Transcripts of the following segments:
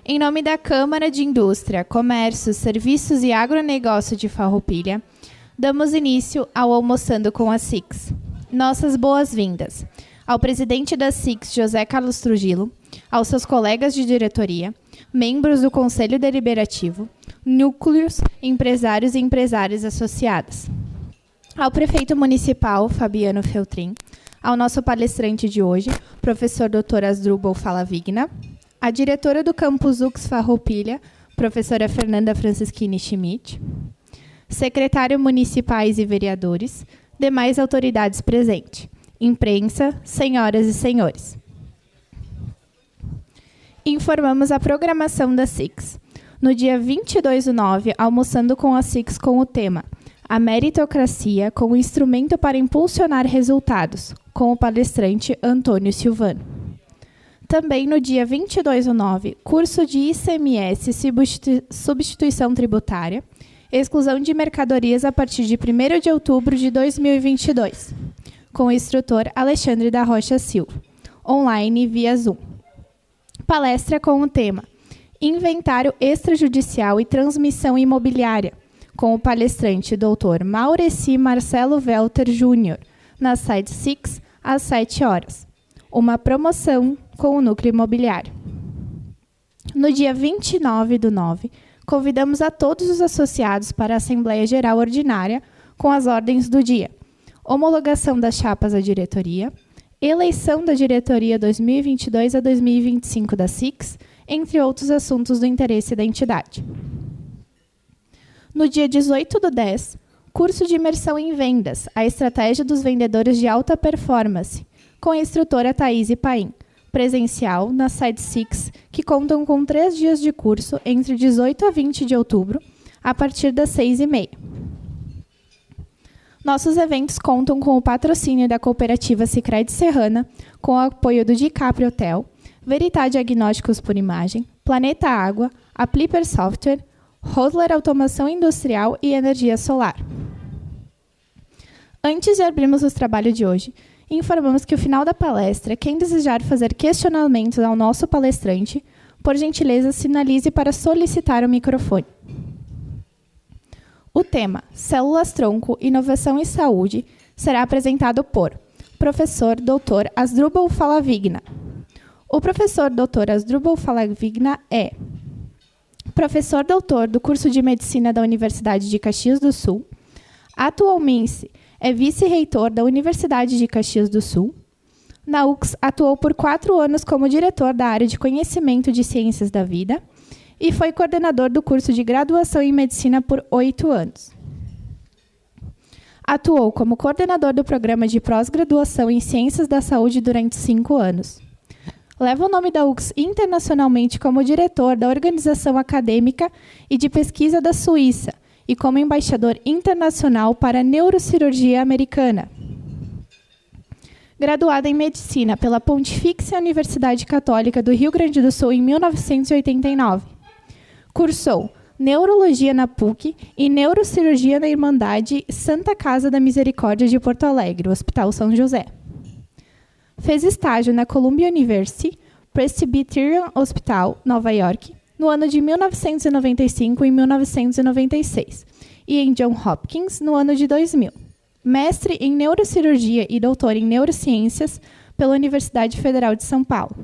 Em nome da Câmara de Indústria, Comércio, Serviços e Agronegócio de Farroupilha, damos início ao Almoçando com a SIX. Nossas boas-vindas ao presidente da SIX, José Carlos Trujillo, aos seus colegas de diretoria, membros do Conselho Deliberativo, núcleos, empresários e empresárias associadas, ao prefeito municipal, Fabiano Feltrin, ao nosso palestrante de hoje, professor Dr. Asdrubal Falavigna, a diretora do Campus UX Farroupilha, professora Fernanda Francischini Schmidt, secretário municipais e vereadores, demais autoridades presentes, imprensa, senhoras e senhores. Informamos a programação da SIX. No dia 22/9, almoçando com a SIX com o tema A Meritocracia como Instrumento para Impulsionar Resultados, com o palestrante Antônio Silvano. Também no dia 22/9, curso de ICMS Substituição Tributária, exclusão de mercadorias a partir de 1º de outubro de 2022, com o instrutor Alexandre da Rocha Silva, online via Zoom. Palestra com o tema Inventário Extrajudicial e Transmissão Imobiliária, com o palestrante Dr. Maureci Marcelo Welter Júnior, na site SIX, às 7 horas. Uma promoção com o Núcleo Imobiliário. No dia 29/9, convidamos a todos os associados para a Assembleia Geral Ordinária com as ordens do dia: homologação das chapas à diretoria, eleição da diretoria 2022 a 2025 da SIX, entre outros assuntos do interesse da entidade. No dia 18/10, curso de imersão em vendas, a estratégia dos vendedores de alta performance, com a instrutora Thaís Paim, presencial na site SIX, que contam com 3 dias de curso entre 18 a 20 de outubro, a partir das 6h30. Nossos eventos contam com o patrocínio da Cooperativa Sicredi Serrana, com o apoio do DiCaprio Hotel, Veritá Diagnósticos por Imagem, Planeta Água, Apliper Software, Rosler Automação Industrial e Energia Solar. Antes de abrirmos o trabalho de hoje, informamos que, ao final da palestra, quem desejar fazer questionamentos ao nosso palestrante, por gentileza, sinalize para solicitar o microfone. O tema Células-tronco, Inovação e Saúde será apresentado por professor Dr. Asdrubal Falavigna. O professor Dr. Asdrubal Falavigna é professor doutor do curso de Medicina da Universidade de Caxias do Sul, atualmente é vice-reitor da Universidade de Caxias do Sul. Na UX, atuou por 4 anos como diretor da área de Conhecimento de Ciências da Vida e foi coordenador do curso de graduação em Medicina por 8 anos. Atuou como coordenador do programa de pós-graduação em Ciências da Saúde durante 5 anos. leva o nome da UX internacionalmente como diretor da Organização Acadêmica e de Pesquisa da Suíça e como embaixador internacional para a Neurocirurgia Americana. Graduada em Medicina pela Pontifícia Universidade Católica do Rio Grande do Sul em 1989. Cursou Neurologia na PUC e Neurocirurgia na Irmandade Santa Casa da Misericórdia de Porto Alegre, Hospital São José. Fez estágio na Columbia University, Presbyterian Hospital, Nova York, no ano de 1995 e 1996, e em Johns Hopkins, no ano de 2000. Mestre em Neurocirurgia e doutor em Neurociências pela Universidade Federal de São Paulo.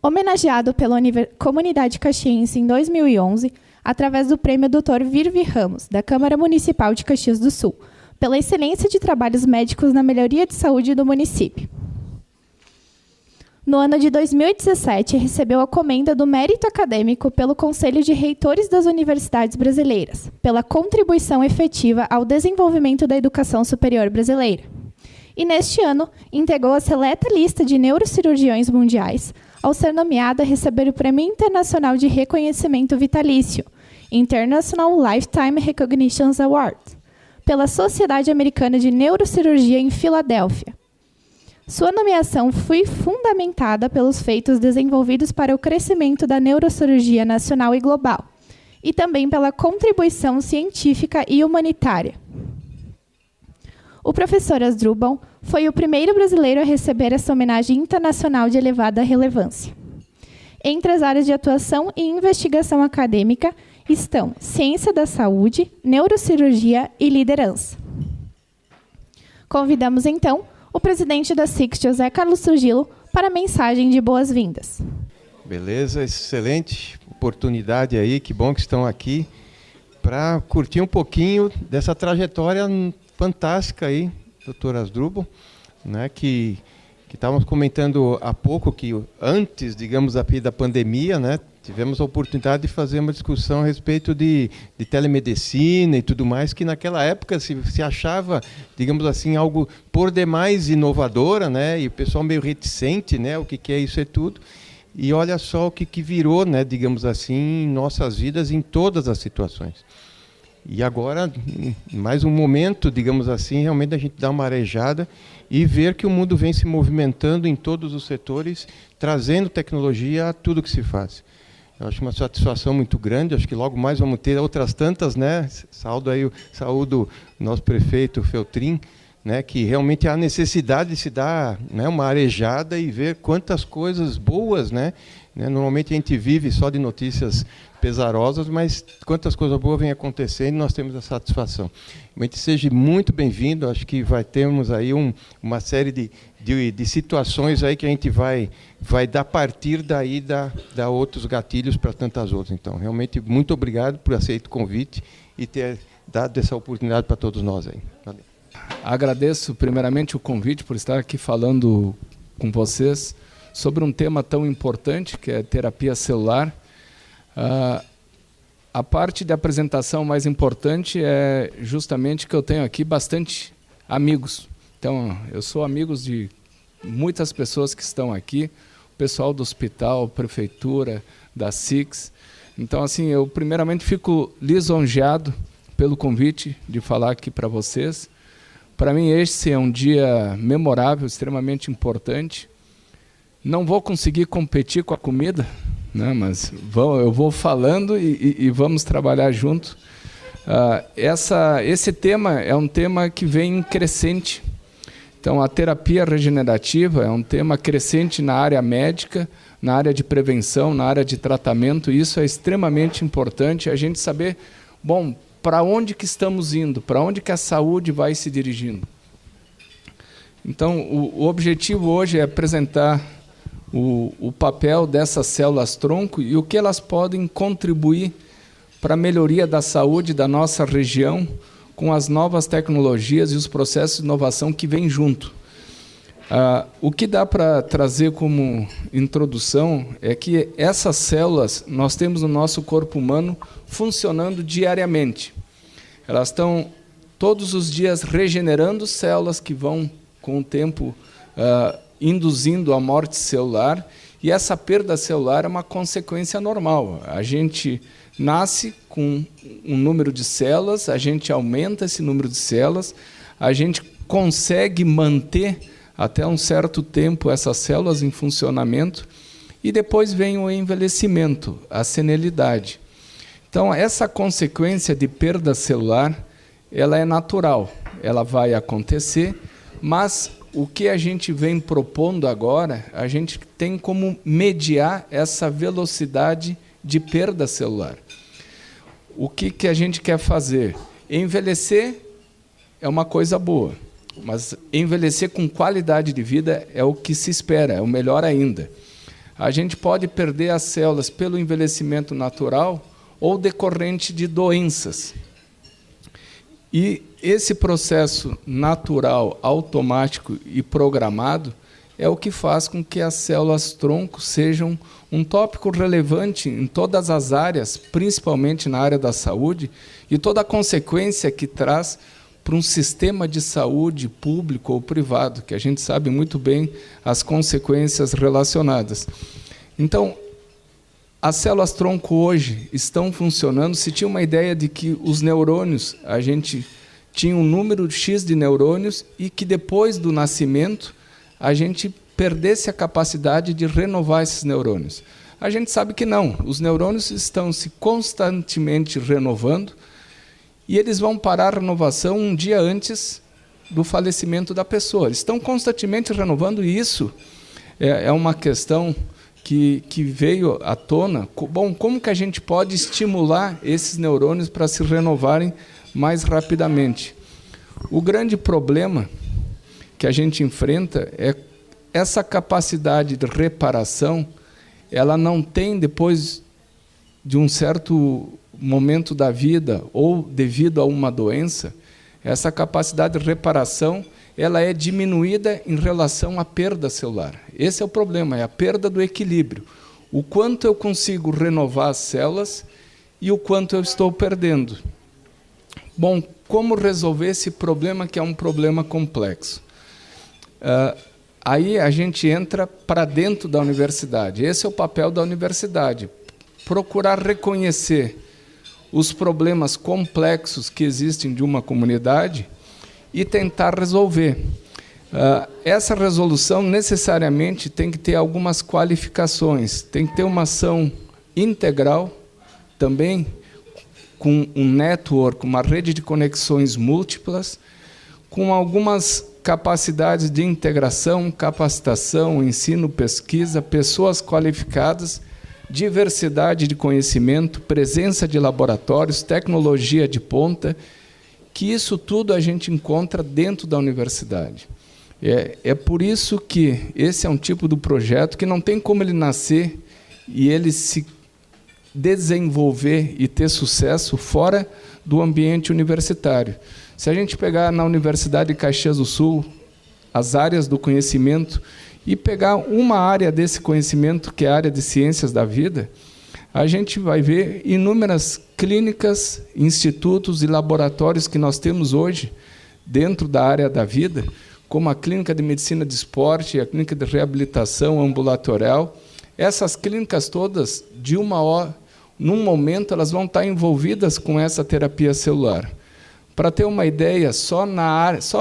Homenageado pela Comunidade Caxiense em 2011, através do Prêmio Dr. Virvi Ramos, da Câmara Municipal de Caxias do Sul, pela excelência de trabalhos médicos na melhoria de saúde do município. No ano de 2017, recebeu a comenda do Mérito Acadêmico pelo Conselho de Reitores das Universidades Brasileiras, pela contribuição efetiva ao desenvolvimento da educação superior brasileira. E, neste ano, integrou a seleta lista de neurocirurgiões mundiais, ao ser nomeada a receber o Prêmio Internacional de Reconhecimento Vitalício, International Lifetime Recognition Award, pela Sociedade Americana de Neurocirurgia em Filadélfia. Sua nomeação foi fundamentada pelos feitos desenvolvidos para o crescimento da neurocirurgia nacional e global, e também pela contribuição científica e humanitária. O professor Asdrubal foi o primeiro brasileiro a receber essa homenagem internacional de elevada relevância. Entre as áreas de atuação e investigação acadêmica estão ciência da saúde, neurocirurgia e liderança. Convidamos, então, o presidente da SICS, José Carlos Trujillo, para a mensagem de boas-vindas. Beleza, excelente oportunidade aí, que bom que estão aqui, para curtir um pouquinho dessa trajetória fantástica aí, doutor Asdrubal, né, que estávamos comentando há pouco, que antes, digamos, da pandemia, né, tivemos a oportunidade de fazer uma discussão a respeito de telemedicina e tudo mais, que naquela época se achava, digamos assim, algo por demais inovadora, né, e o pessoal meio reticente, né, o que é isso é tudo. E olha só o que virou, né, digamos assim, em nossas vidas em todas as situações. E agora, mais um momento, digamos assim, realmente a gente dá uma arejada e ver que o mundo vem se movimentando em todos os setores, trazendo tecnologia a tudo que se faz. Eu acho uma satisfação muito grande, acho que logo mais vamos ter outras tantas, né? Saúdo o nosso prefeito Feltrin, né, que realmente há necessidade de se dar, né, uma arejada e ver quantas coisas boas, né? Normalmente a gente vive só de notícias pesarosas, mas quantas coisas boas vêm acontecendo e nós temos a satisfação. Seja muito bem-vindo, acho que termos aí uma série de situações aí que a gente vai dar partir daí, dar outros gatilhos para tantas outras. Então, realmente, muito obrigado por aceitar o convite e ter dado essa oportunidade para todos nós aí. Valeu. Agradeço primeiramente o convite por estar aqui falando com vocês sobre um tema tão importante que é terapia celular. A parte de apresentação mais importante é justamente que eu tenho aqui bastante amigos. Então, eu sou amigos de muitas pessoas que estão aqui, o pessoal do hospital, prefeitura, da SICS. Então, assim, eu primeiramente fico lisonjeado pelo convite de falar aqui para vocês. Para mim, esse é um dia memorável, extremamente importante. Não vou conseguir competir com a comida, né, mas eu vou falando e vamos trabalhar junto. Esse tema é um tema que vem crescente. Então, a terapia regenerativa é um tema crescente na área médica, na área de prevenção, na área de tratamento. E isso é extremamente importante, a gente saber, bom, para onde que estamos indo, para onde que a saúde vai se dirigindo. Então, o objetivo hoje é apresentar o papel dessas células-tronco e o que elas podem contribuir para a melhoria da saúde da nossa região com as novas tecnologias e os processos de inovação que vêm junto. O que dá para trazer como introdução é que essas células nós temos no nosso corpo humano funcionando diariamente. Elas estão todos os dias regenerando células que vão, com o tempo, induzindo a morte celular, e essa perda celular é uma consequência normal. A gente nasce com um número de células, a gente aumenta esse número de células, a gente consegue manter até um certo tempo essas células em funcionamento, e depois vem o envelhecimento, a senilidade. Então, essa consequência de perda celular, ela é natural, ela vai acontecer, mas o que a gente vem propondo agora, a gente tem como mediar essa velocidade de perda celular. O que a gente quer fazer? Envelhecer é uma coisa boa, mas envelhecer com qualidade de vida é o que se espera, é o melhor ainda. A gente pode perder as células pelo envelhecimento natural ou decorrente de doenças. E esse processo natural, automático e programado é o que faz com que as células-tronco sejam um tópico relevante em todas as áreas, principalmente na área da saúde, e toda a consequência que traz para um sistema de saúde público ou privado, que a gente sabe muito bem as consequências relacionadas. Então, as células-tronco hoje estão funcionando. Se tinha uma ideia de que os neurônios, a gente tinha um número X de neurônios e que depois do nascimento a gente perdesse a capacidade de renovar esses neurônios. A gente sabe que não. Os neurônios estão se constantemente renovando e eles vão parar a renovação um dia antes do falecimento da pessoa. Eles estão constantemente renovando e isso é uma questão que veio à tona. Bom, como que a gente pode estimular esses neurônios para se renovarem mais rapidamente? O grande problema que a gente enfrenta é essa capacidade de reparação, ela não tem, depois de um certo momento da vida ou devido a uma doença, essa capacidade de reparação ela é diminuída em relação à perda celular. Esse é o problema, é a perda do equilíbrio. O quanto eu consigo renovar as células e o quanto eu estou perdendo. Bom, como resolver esse problema, que é um problema complexo? Aí a gente entra para dentro da universidade. Esse é o papel da universidade. Procurar reconhecer os problemas complexos que existem de uma comunidade e tentar resolver. Essa resolução necessariamente tem que ter algumas qualificações, tem que ter uma ação integral, também com um network, uma rede de conexões múltiplas, com algumas capacidades de integração, capacitação, ensino, pesquisa, pessoas qualificadas, diversidade de conhecimento, presença de laboratórios, tecnologia de ponta, que isso tudo a gente encontra dentro da universidade. É por isso que esse é um tipo de projeto que não tem como ele nascer e ele se desenvolver e ter sucesso fora do ambiente universitário. Se a gente pegar na Universidade de Caxias do Sul as áreas do conhecimento e pegar uma área desse conhecimento, que é a área de ciências da vida, a gente vai ver inúmeras clínicas, institutos e laboratórios que nós temos hoje dentro da área da vida, como a Clínica de Medicina de Esporte, a Clínica de Reabilitação Ambulatorial. Essas clínicas todas, num momento, elas vão estar envolvidas com essa terapia celular. Para ter uma ideia, só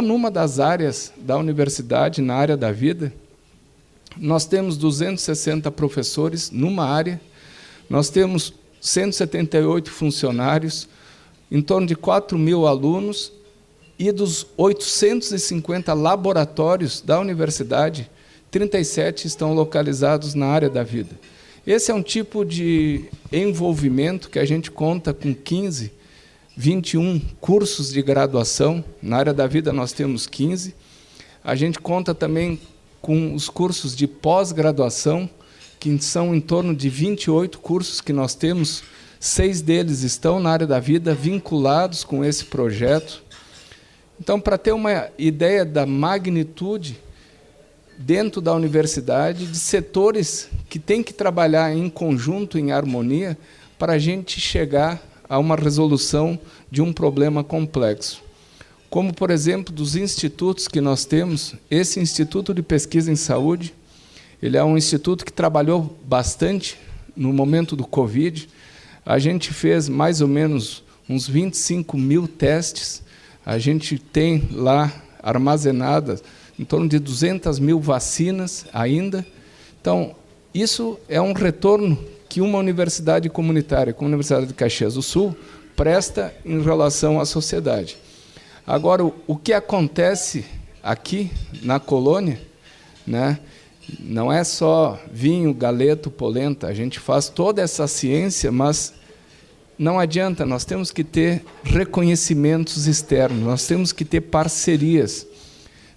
numa das áreas da universidade, na área da vida, nós temos 260 professores numa área, nós temos 178 funcionários, em torno de 4.000 alunos, e dos 850 laboratórios da universidade, 37 estão localizados na área da vida. Esse é um tipo de envolvimento que a gente conta com 15, 21 cursos de graduação. Na área da vida nós temos 15. A gente conta também com os cursos de pós-graduação, que são em torno de 28 cursos que nós temos. 6 deles estão na área da vida, vinculados com esse projeto. Então, para ter uma ideia da magnitude dentro da universidade, de setores que têm que trabalhar em conjunto, em harmonia, para a gente chegar a uma resolução de um problema complexo. como, por exemplo, dos institutos que nós temos. Esse Instituto de Pesquisa em Saúde, ele é um instituto que trabalhou bastante no momento do Covid. A gente fez mais ou menos uns 25 mil testes. A gente tem lá armazenadas em torno de 200 mil vacinas ainda. Então, isso é um retorno que uma universidade comunitária, como a Universidade de Caxias do Sul, presta em relação à sociedade. Agora, o que acontece aqui na colônia, né, não é só vinho, galeto, polenta. A gente faz toda essa ciência, mas não adianta, nós temos que ter reconhecimentos externos, nós temos que ter parcerias.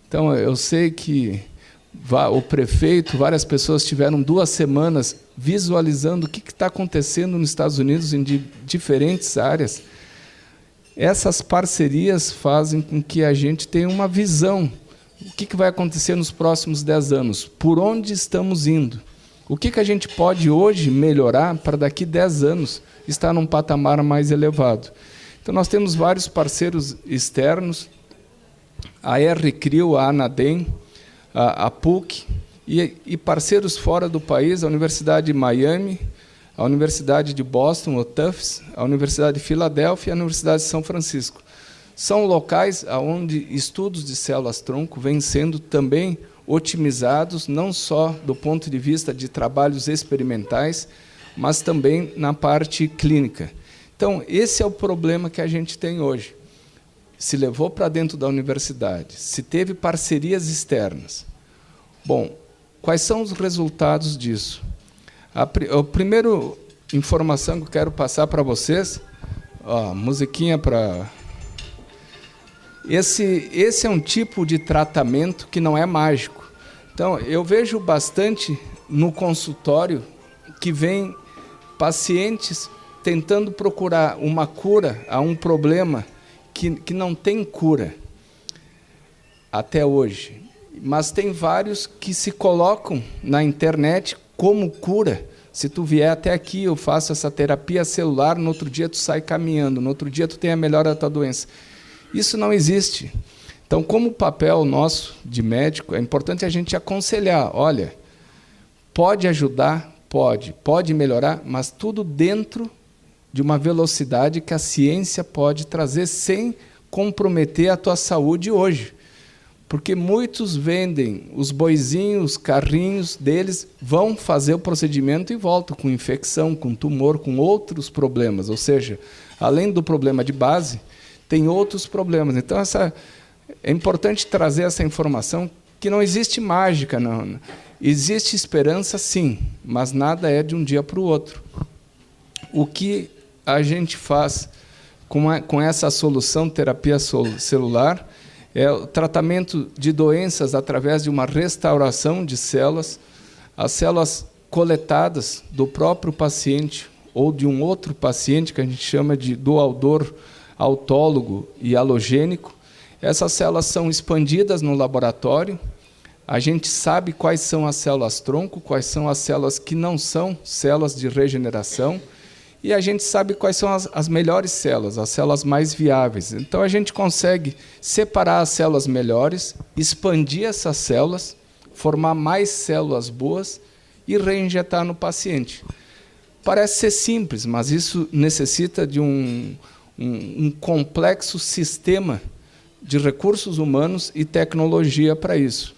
Então, eu sei que o prefeito, várias pessoas tiveram 2 semanas visualizando o que está acontecendo nos Estados Unidos em diferentes áreas. Essas parcerias fazem com que a gente tenha uma visão. O que vai acontecer nos próximos 10 anos? Por onde estamos indo? O que a gente pode hoje melhorar para daqui 10 anos estar num patamar mais elevado? Então, nós temos vários parceiros externos, a RCRIO, a ANADEM, a PUC, e parceiros fora do país, a Universidade de Miami, a Universidade de Boston, o Tufts, a Universidade de Filadélfia e a Universidade de São Francisco. São locais onde estudos de células-tronco vêm sendo também otimizados, não só do ponto de vista de trabalhos experimentais, mas também na parte clínica. Então, esse é o problema que a gente tem hoje. Se levou para dentro da universidade, se teve parcerias externas. Bom, quais são os resultados disso? A primeira informação que eu quero passar para vocês, musiquinha para... Esse é um tipo de tratamento que não é mágico. Então, eu vejo bastante no consultório que vem pacientes tentando procurar uma cura a um problema que não tem cura até hoje. Mas tem vários que se colocam na internet como cura. Se tu vier até aqui, eu faço essa terapia celular, no outro dia tu sai caminhando, no outro dia tu tem a melhora da tua doença. Isso não existe. Então, como papel nosso de médico, é importante a gente aconselhar, olha, pode ajudar, pode melhorar, mas tudo dentro de uma velocidade que a ciência pode trazer sem comprometer a tua saúde hoje. Porque muitos vendem os boizinhos, os carrinhos deles, vão fazer o procedimento e voltam com infecção, com tumor, com outros problemas. Ou seja, além do problema de base, tem outros problemas. Então, é importante trazer essa informação que não existe mágica, não. Existe esperança, sim, mas nada é de um dia para o outro. O que a gente faz com essa solução de terapia celular é o tratamento de doenças através de uma restauração de células, as células coletadas do próprio paciente ou de um outro paciente, que a gente chama de doador autólogo e halogênico. Essas células são expandidas no laboratório, a gente sabe quais são as células-tronco, quais são as células que não são células de regeneração, e a gente sabe quais são as melhores células, as células mais viáveis. Então, a gente consegue separar as células melhores, expandir essas células, formar mais células boas e reinjetar no paciente. Parece ser simples, mas isso necessita de um complexo sistema de recursos humanos e tecnologia para isso.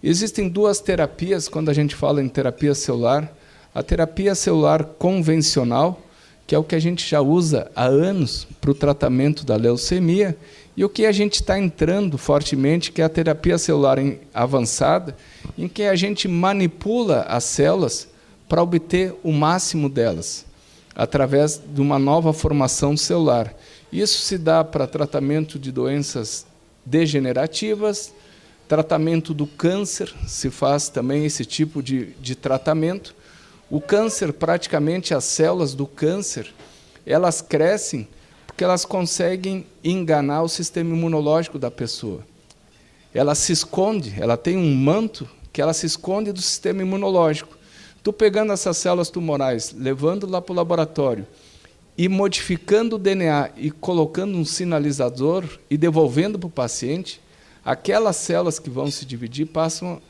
Existem 2 terapias, quando a gente fala em terapia celular. A terapia celular convencional, que é o que a gente já usa há anos para o tratamento da leucemia, e o que a gente está entrando fortemente, que é a terapia celular avançada, em que a gente manipula as células para obter o máximo delas, através de uma nova formação celular. Isso se dá para tratamento de doenças degenerativas, tratamento do câncer, se faz também esse tipo de tratamento. O câncer, praticamente as células do câncer, elas crescem porque elas conseguem enganar o sistema imunológico da pessoa. Ela se esconde, ela tem um manto que ela se esconde do sistema imunológico. Tu pegando essas células tumorais, levando lá para o laboratório e modificando o DNA e colocando um sinalizador e devolvendo para o paciente, aquelas células que vão se dividir passam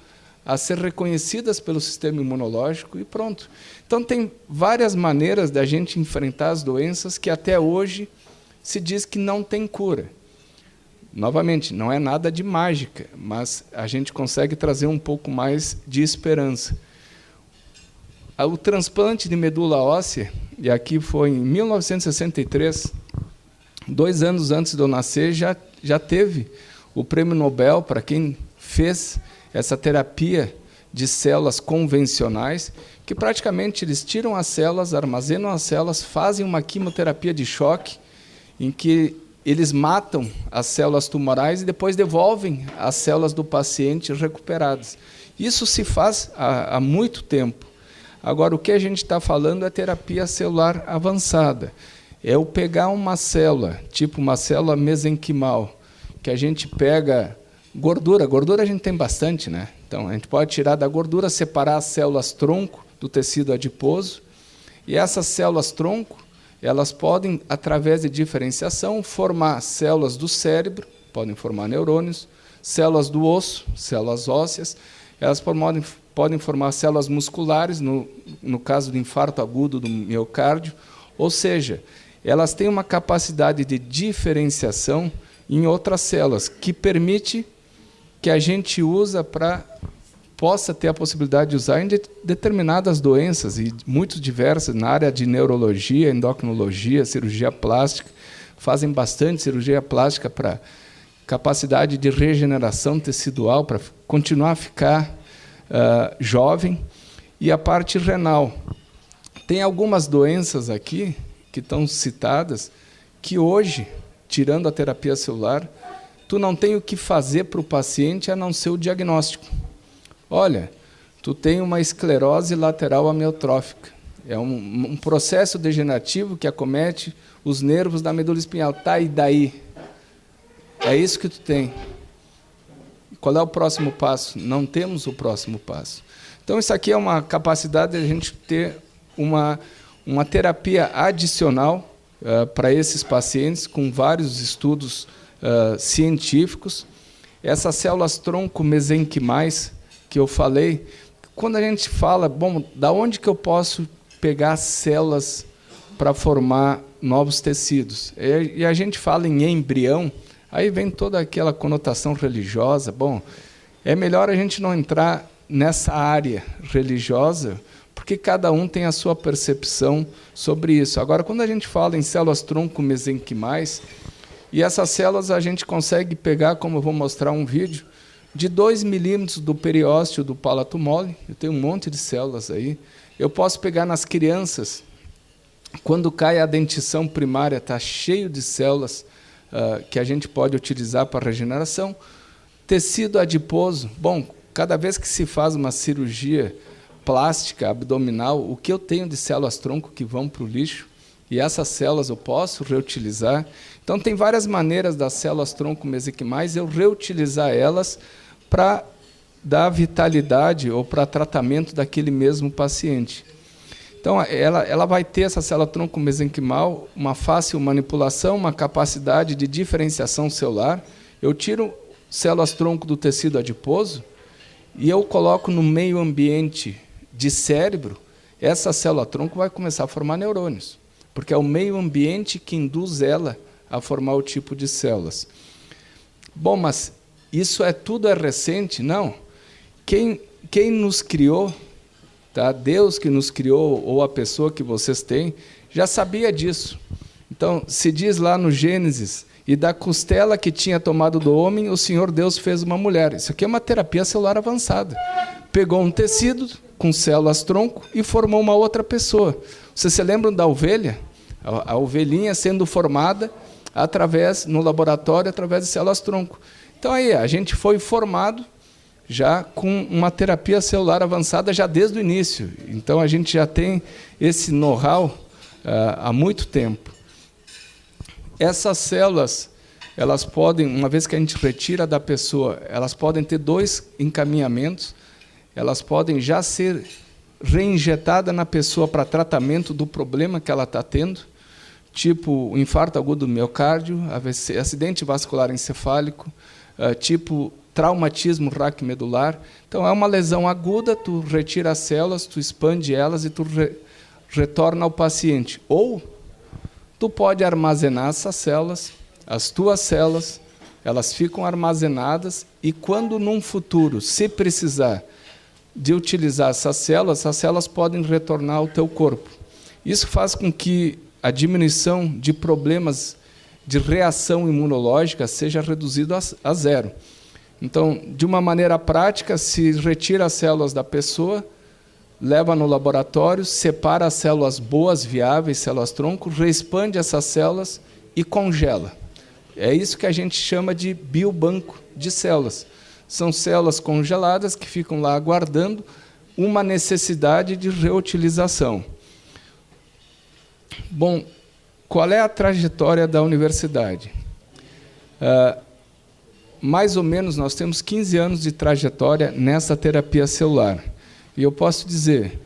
a ser reconhecidas pelo sistema imunológico e pronto. Então, tem várias maneiras da gente enfrentar as doenças que até hoje se diz que não tem cura. Novamente, não é nada de mágica, mas a gente consegue trazer um pouco mais de esperança. O transplante de medula óssea, e aqui foi em 1963, 2 anos antes de eu nascer, já teve o prêmio Nobel para quem fez essa terapia de células convencionais, que praticamente eles tiram as células, armazenam as células, fazem uma quimioterapia de choque, em que eles matam as células tumorais e depois devolvem as células do paciente recuperadas. Isso se faz há muito tempo. Agora, o que a gente está falando é terapia celular avançada. É eu pegar uma célula, tipo uma célula mesenquimal, que a gente pega gordura. Gordura a gente tem bastante, né? Então, a gente pode tirar da gordura, separar as células tronco do tecido adiposo. E essas células tronco, elas podem, através de diferenciação, formar células do cérebro, podem formar neurônios, células do osso, células ósseas, elas podem formar células musculares, no caso do infarto agudo do miocárdio, ou seja, elas têm uma capacidade de diferenciação em outras células, que permite que a gente possa ter a possibilidade de usar em determinadas doenças, e muito diversas, na área de neurologia, endocrinologia, cirurgia plástica, fazem bastante cirurgia plástica para capacidade de regeneração tecidual, para continuar a ficar jovem, e a parte renal. Tem algumas doenças aqui que estão citadas, que hoje, tirando a terapia celular, tu não tem o que fazer para o paciente a não ser o diagnóstico. Olha, tu tem uma esclerose lateral amiotrófica. É um processo degenerativo que acomete os nervos da medula espinhal. Tá, e daí? É isso que tu tem. Qual é o próximo passo? Não temos o próximo passo. Então, isso aqui é uma capacidade de a gente ter uma terapia adicional para esses pacientes, com vários estudos científicos. Essas células tronco mesenquimais que eu falei, quando a gente fala, bom, da onde que eu posso pegar células para formar novos tecidos? E a gente fala em embrião, aí vem toda aquela conotação religiosa. Bom, é melhor a gente não entrar nessa área religiosa, porque cada um tem a sua percepção sobre isso. Agora, quando a gente fala em células tronco mesenquimais, e essas células a gente consegue pegar, como eu vou mostrar um vídeo, de 2 milímetros do periósteo do palato mole, eu tenho um monte de células aí, eu posso pegar nas crianças, quando cai a dentição primária, está cheio de células que a gente pode utilizar para regeneração. Tecido adiposo, bom, cada vez que se faz uma cirurgia plástica abdominal, o que eu tenho de células tronco que vão para o lixo, e essas células eu posso reutilizar. Então, tem várias maneiras das células tronco mesenquimais eu reutilizar elas para dar vitalidade ou para tratamento daquele mesmo paciente. Então, ela vai ter, essa célula tronco mesenquimal, uma fácil manipulação, uma capacidade de diferenciação celular. Eu tiro células tronco do tecido adiposo e eu coloco no meio ambiente de cérebro, essa célula tronco vai começar a formar neurônios, porque é o meio ambiente que induz ela a formar o tipo de células. Bom, mas isso tudo é recente? Não. Quem nos criou, tá? Deus que nos criou, ou a pessoa que vocês têm, já sabia disso. Então, se diz lá no Gênesis, e da costela que tinha tomado do homem, o Senhor Deus fez uma mulher. Isso aqui é uma terapia celular avançada. Pegou um tecido com células tronco e formou uma outra pessoa. Vocês se lembram da ovelha? A ovelhinha sendo formada no laboratório, através de células tronco. Então, aí, a gente foi formado já com uma terapia celular avançada já desde o início. Então, a gente já tem esse know-how há muito tempo. Essas células, elas podem, uma vez que a gente retira da pessoa, elas podem ter 2 encaminhamentos. Elas podem já ser reinjetadas na pessoa para tratamento do problema que ela está tendo. tipo infarto agudo do miocárdio, AVC, acidente vascular encefálico, tipo traumatismo raquimedular. Então, é uma lesão aguda, tu retira as células, tu expande elas e tu retorna ao paciente. Ou tu pode armazenar essas células, as tuas células, elas ficam armazenadas e quando, num futuro, se precisar de utilizar essas células podem retornar ao teu corpo. Isso faz com que a diminuição de problemas de reação imunológica seja reduzida a zero. Então, de uma maneira prática, se retira as células da pessoa, leva no laboratório, separa as células boas, viáveis, células-tronco, reexpande essas células e congela. É isso que a gente chama de biobanco de células. São células congeladas que ficam lá aguardando uma necessidade de reutilização. Bom, qual é a trajetória da universidade? Mais ou menos, nós temos 15 anos de trajetória nessa terapia celular. E eu posso dizer,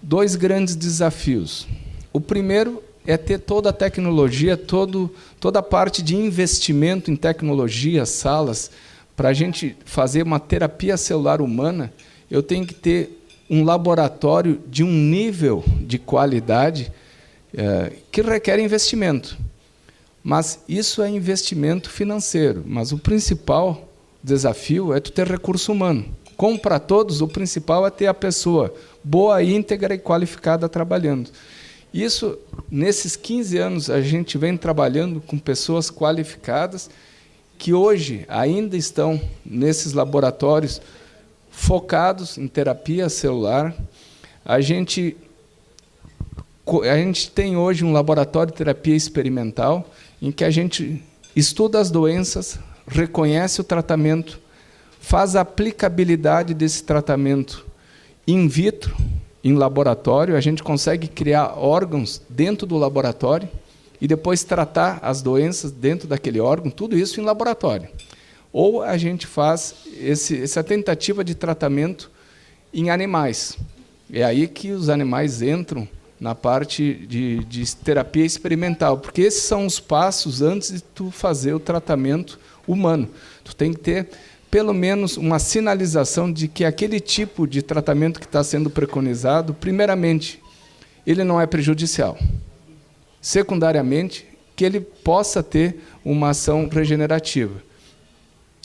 2 grandes desafios. O primeiro é ter toda a tecnologia, toda a parte de investimento em tecnologia, salas. Para a gente fazer uma terapia celular humana, eu tenho que ter um laboratório de um nível de qualidade que requer investimento. Mas isso é investimento financeiro. Mas o principal desafio é tu ter recurso humano. Como para todos, o principal é ter a pessoa boa, íntegra e qualificada trabalhando. Isso, nesses 15 anos, a gente vem trabalhando com pessoas qualificadas que hoje ainda estão nesses laboratórios focados em terapia celular. A gente tem hoje um laboratório de terapia experimental em que a gente estuda as doenças, reconhece o tratamento, faz a aplicabilidade desse tratamento in vitro, em laboratório. A gente consegue criar órgãos dentro do laboratório e depois tratar as doenças dentro daquele órgão, tudo isso em laboratório. Ou a gente faz essa tentativa de tratamento em animais. É aí que os animais entram na parte de terapia experimental, porque esses são os passos antes de tu fazer o tratamento humano. Tu tem que ter pelo menos uma sinalização de que aquele tipo de tratamento que está sendo preconizado, primeiramente, ele não é prejudicial. Secundariamente, que ele possa ter uma ação regenerativa.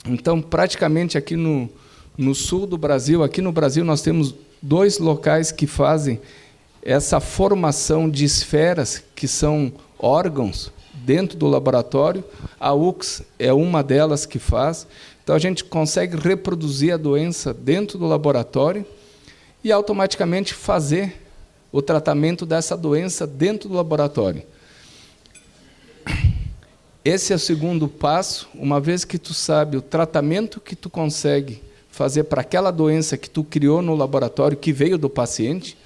Então, praticamente aqui no sul do Brasil, aqui no Brasil nós temos 2 locais que fazem essa formação de esferas, que são órgãos, dentro do laboratório. A UX é uma delas que faz. Então, a gente consegue reproduzir a doença dentro do laboratório e automaticamente fazer o tratamento dessa doença dentro do laboratório. Esse é o segundo passo. Uma vez que tu sabe o tratamento que tu consegue fazer para aquela doença que tu criou no laboratório, que veio do paciente,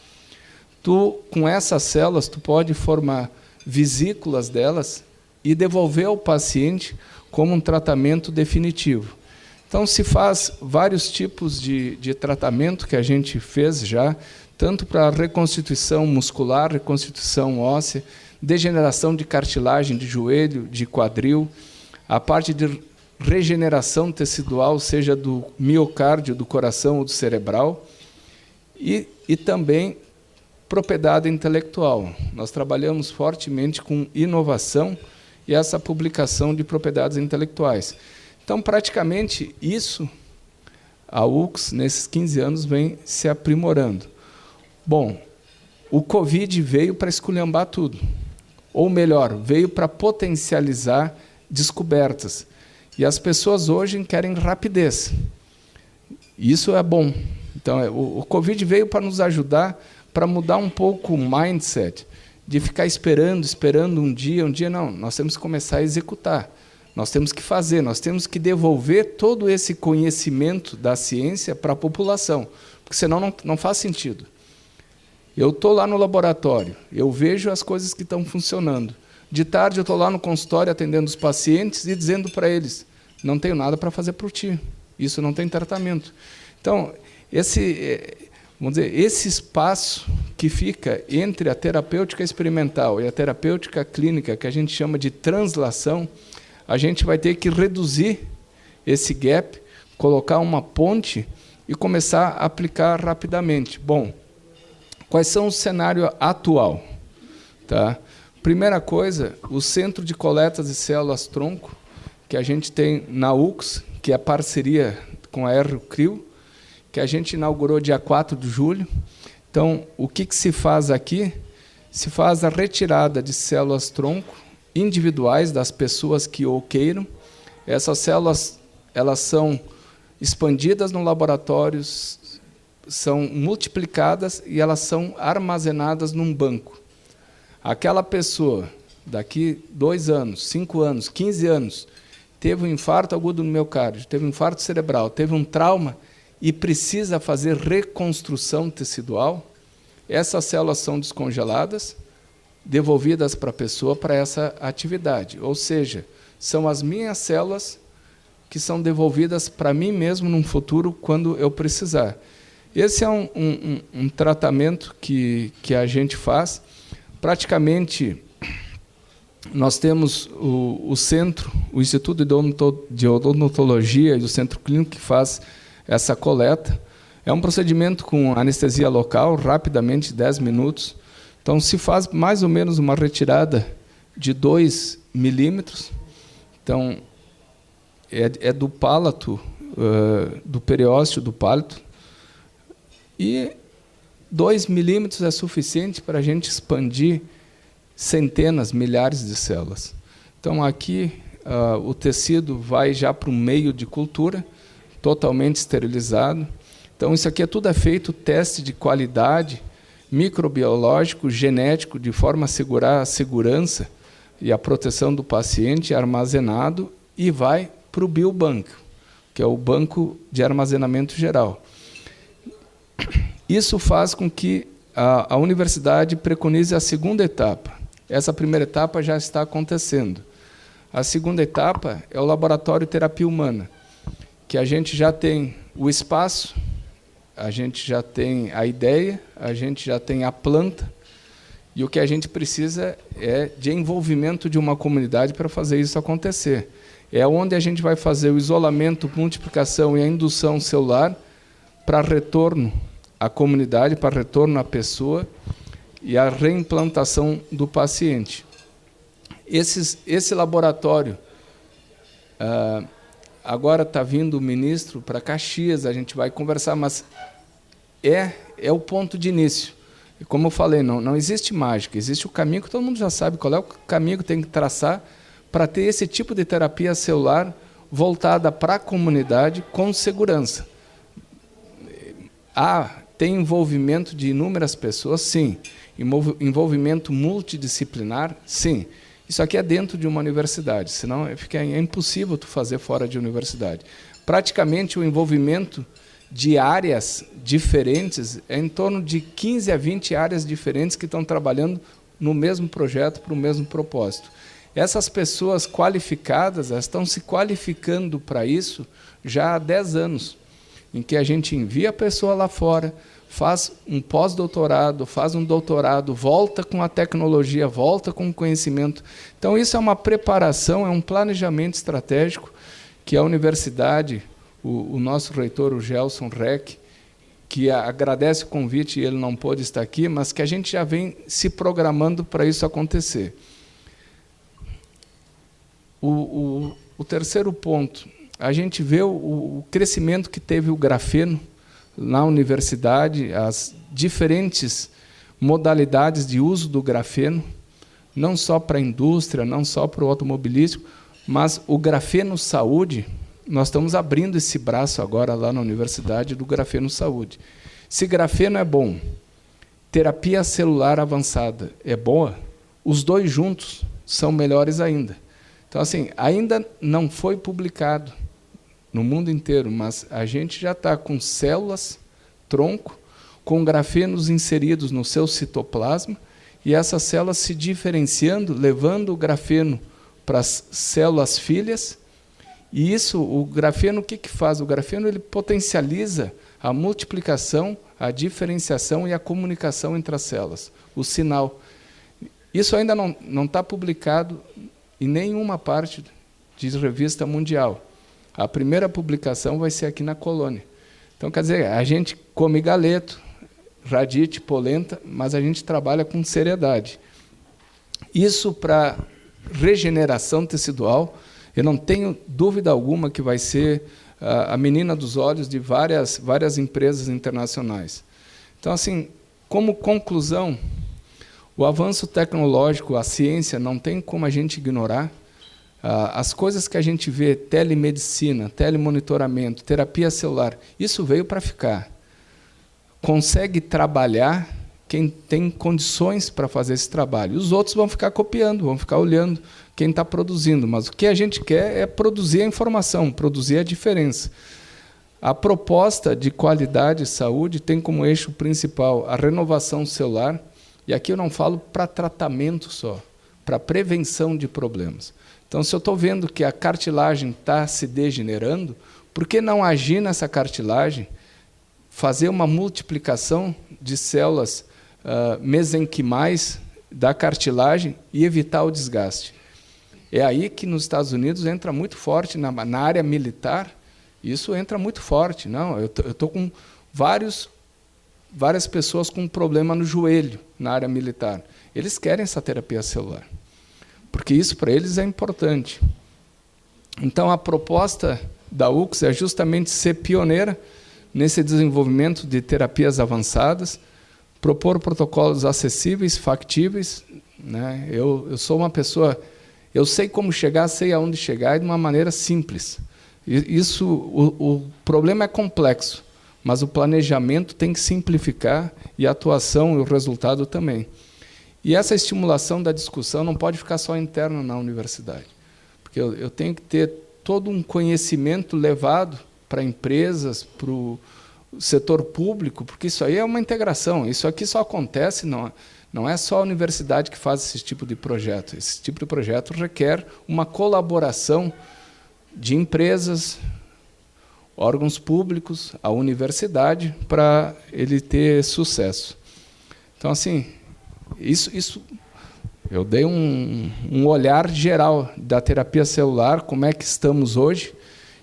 tu, com essas células, tu pode formar vesículas delas e devolver ao paciente como um tratamento definitivo. Então, se faz vários tipos de tratamento que a gente fez já, tanto para reconstituição muscular, reconstituição óssea, degeneração de cartilagem de joelho, de quadril, a parte de regeneração tecidual, seja do miocárdio, do coração ou do cerebral, e também propriedade intelectual. Nós trabalhamos fortemente com inovação e essa publicação de propriedades intelectuais. Então, praticamente, isso, a UX, nesses 15 anos, vem se aprimorando. Bom, o Covid veio para esculhambar tudo. Ou melhor, veio para potencializar descobertas. E as pessoas hoje querem rapidez. Isso é bom. Então, o Covid veio para nos ajudar, para mudar um pouco o mindset, de ficar esperando um dia, não. Nós temos que começar a executar. Nós temos que fazer, nós temos que devolver todo esse conhecimento da ciência para a população, porque senão não faz sentido. Eu estou lá no laboratório, eu vejo as coisas que estão funcionando. De tarde eu estou lá no consultório atendendo os pacientes e dizendo para eles, não tenho nada para fazer por ti, isso não tem tratamento. Então, vamos dizer, esse espaço que fica entre a terapêutica experimental e a terapêutica clínica, que a gente chama de translação, a gente vai ter que reduzir esse gap, colocar uma ponte e começar a aplicar rapidamente. Bom, quais são o cenário atual? Tá? Primeira coisa, o Centro de Coletas de Células-Tronco, que a gente tem na UX, que é parceria com a RCRIO, que a gente inaugurou dia 4 de julho. Então, o que se faz aqui? Se faz a retirada de células-tronco individuais das pessoas que o queiram. Essas células, elas são expandidas no laboratório, são multiplicadas e elas são armazenadas num banco. Aquela pessoa, daqui 2 anos, 5 anos, 15 anos, teve um infarto agudo no miocárdio, teve um infarto cerebral, teve um trauma e precisa fazer reconstrução tecidual, essas células são descongeladas, devolvidas para a pessoa para essa atividade. Ou seja, são as minhas células que são devolvidas para mim mesmo num futuro quando eu precisar. Esse é um tratamento que a gente faz. Praticamente, nós temos o centro, o Instituto de Odontologia e o Centro Clínico que faz essa coleta. É um procedimento com anestesia local, rapidamente, 10 minutos. Então, se faz mais ou menos uma retirada de 2 milímetros. Então, é do palato, do periósteo do palato. E 2 milímetros é suficiente para a gente expandir centenas, milhares de células. Então, aqui, o tecido vai já para um meio de cultura, totalmente esterilizado. Então, isso aqui tudo é feito teste de qualidade, microbiológico, genético, de forma a assegurar a segurança e a proteção do paciente, armazenado, e vai para o biobanco, que é o banco de armazenamento geral. Isso faz com que a universidade preconize a segunda etapa. Essa primeira etapa já está acontecendo. A segunda etapa é o laboratório de terapia humana, que a gente já tem o espaço, a gente já tem a ideia, a gente já tem a planta, e o que a gente precisa é de envolvimento de uma comunidade para fazer isso acontecer. É onde a gente vai fazer o isolamento, multiplicação e a indução celular para retorno à comunidade, para retorno à pessoa e a reimplantação do paciente. Esse laboratório, agora está vindo o ministro para Caxias, a gente vai conversar, mas é o ponto de início. E como eu falei, não existe mágica, existe o caminho que todo mundo já sabe qual é o caminho que tem que traçar para ter esse tipo de terapia celular voltada para a comunidade com segurança. Tem envolvimento de inúmeras pessoas? Sim. Envolvimento multidisciplinar? Sim. Isso aqui é dentro de uma universidade, senão é impossível tu fazer fora de universidade. Praticamente o envolvimento de áreas diferentes é em torno de 15 a 20 áreas diferentes que estão trabalhando no mesmo projeto para o mesmo propósito. Essas pessoas qualificadas, elas estão se qualificando para isso já há 10 anos, em que a gente envia a pessoa lá fora, faz um pós-doutorado, faz um doutorado, volta com a tecnologia, volta com o conhecimento. Então, isso é uma preparação, é um planejamento estratégico que a universidade, o nosso reitor, o Gelson Reck, que agradece o convite e ele não pôde estar aqui, mas que a gente já vem se programando para isso acontecer. O terceiro ponto, a gente vê o crescimento que teve o grafeno na universidade, as diferentes modalidades de uso do grafeno, não só para a indústria, não só para o automobilístico, mas o grafeno saúde, nós estamos abrindo esse braço agora lá na universidade do grafeno saúde. Se grafeno é bom, terapia celular avançada é boa, os dois juntos são melhores ainda. Então, assim, ainda não foi publicado no mundo inteiro, mas a gente já está com células, tronco, com grafenos inseridos no seu citoplasma, e essas células se diferenciando, levando o grafeno para as células filhas. E isso, o grafeno, o que faz? O grafeno ele potencializa a multiplicação, a diferenciação e a comunicação entre as células, o sinal. Isso ainda não está publicado em nenhuma parte de revista mundial. A primeira publicação vai ser aqui na colônia. Então, quer dizer, a gente come galeto, radite, polenta, mas a gente trabalha com seriedade. Isso para regeneração tecidual, eu não tenho dúvida alguma que vai ser a menina dos olhos de várias empresas internacionais. Então, assim, como conclusão, o avanço tecnológico, a ciência, não tem como a gente ignorar. As coisas que a gente vê, telemedicina, telemonitoramento, terapia celular, isso veio para ficar. Consegue trabalhar quem tem condições para fazer esse trabalho. Os outros vão ficar copiando, vão ficar olhando quem está produzindo. Mas o que a gente quer é produzir a informação, produzir a diferença. A proposta de qualidade e saúde tem como eixo principal a renovação celular, e aqui eu não falo para tratamento só, para prevenção de problemas. Então, se eu estou vendo que a cartilagem está se degenerando, por que não agir nessa cartilagem, fazer uma multiplicação de células mesenquimais da cartilagem e evitar o desgaste? É aí que nos Estados Unidos entra muito forte, na área militar, isso entra muito forte. Não, eu estou com várias pessoas com problema no joelho na área militar. Eles querem essa terapia celular, porque isso para eles é importante. Então, a proposta da UCS é justamente ser pioneira nesse desenvolvimento de terapias avançadas, propor protocolos acessíveis, factíveis. Né? Eu sou uma pessoa, eu sei como chegar, sei aonde chegar, e de uma maneira simples. O problema é complexo, mas o planejamento tem que simplificar, e a atuação e o resultado também. E essa estimulação da discussão não pode ficar só interna na universidade, porque eu tenho que ter todo um conhecimento levado para empresas, para o setor público, porque isso aí é uma integração. Isso aqui só acontece, não é só a universidade que faz esse tipo de projeto. Esse tipo de projeto requer uma colaboração de empresas, órgãos públicos, a universidade, para ele ter sucesso. Então, assim, isso eu dei um olhar geral da terapia celular, como é que estamos hoje,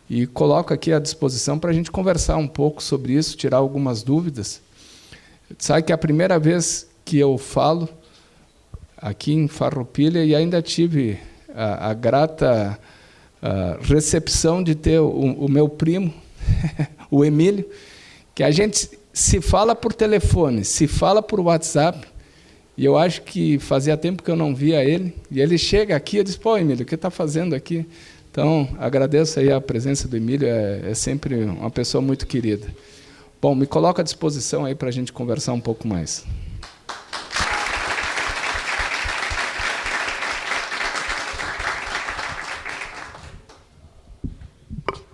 e coloco aqui à disposição para a gente conversar um pouco sobre isso, tirar algumas dúvidas. Sabe que é a primeira vez que eu falo aqui em Farroupilha, e ainda tive a grata recepção de ter o meu primo, o Emílio, que a gente se fala por telefone, se fala por WhatsApp, e eu acho que fazia tempo que eu não via ele, e ele chega aqui e diz: pô, Emílio, o que está fazendo aqui? Então, agradeço aí a presença do Emílio, é sempre uma pessoa muito querida. Bom, me coloco à disposição aí para a gente conversar um pouco mais.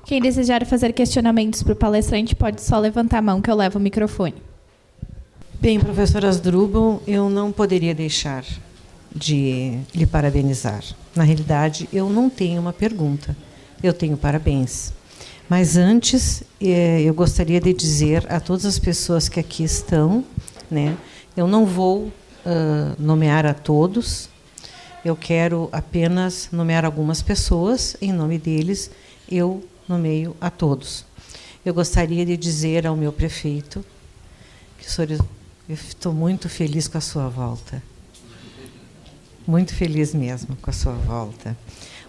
Quem desejar fazer questionamentos para o palestrante pode só levantar a mão que eu levo o microfone. Bem, professora Asdrubal, eu não poderia deixar de lhe parabenizar. Na realidade, eu não tenho uma pergunta, eu tenho parabéns. Mas antes, eu gostaria de dizer a todas as pessoas que aqui estão, né, eu não vou nomear a todos, eu quero apenas nomear algumas pessoas, em nome deles, eu nomeio a todos. Eu gostaria de dizer ao meu prefeito que eu estou muito feliz com a sua volta. Muito feliz mesmo com a sua volta.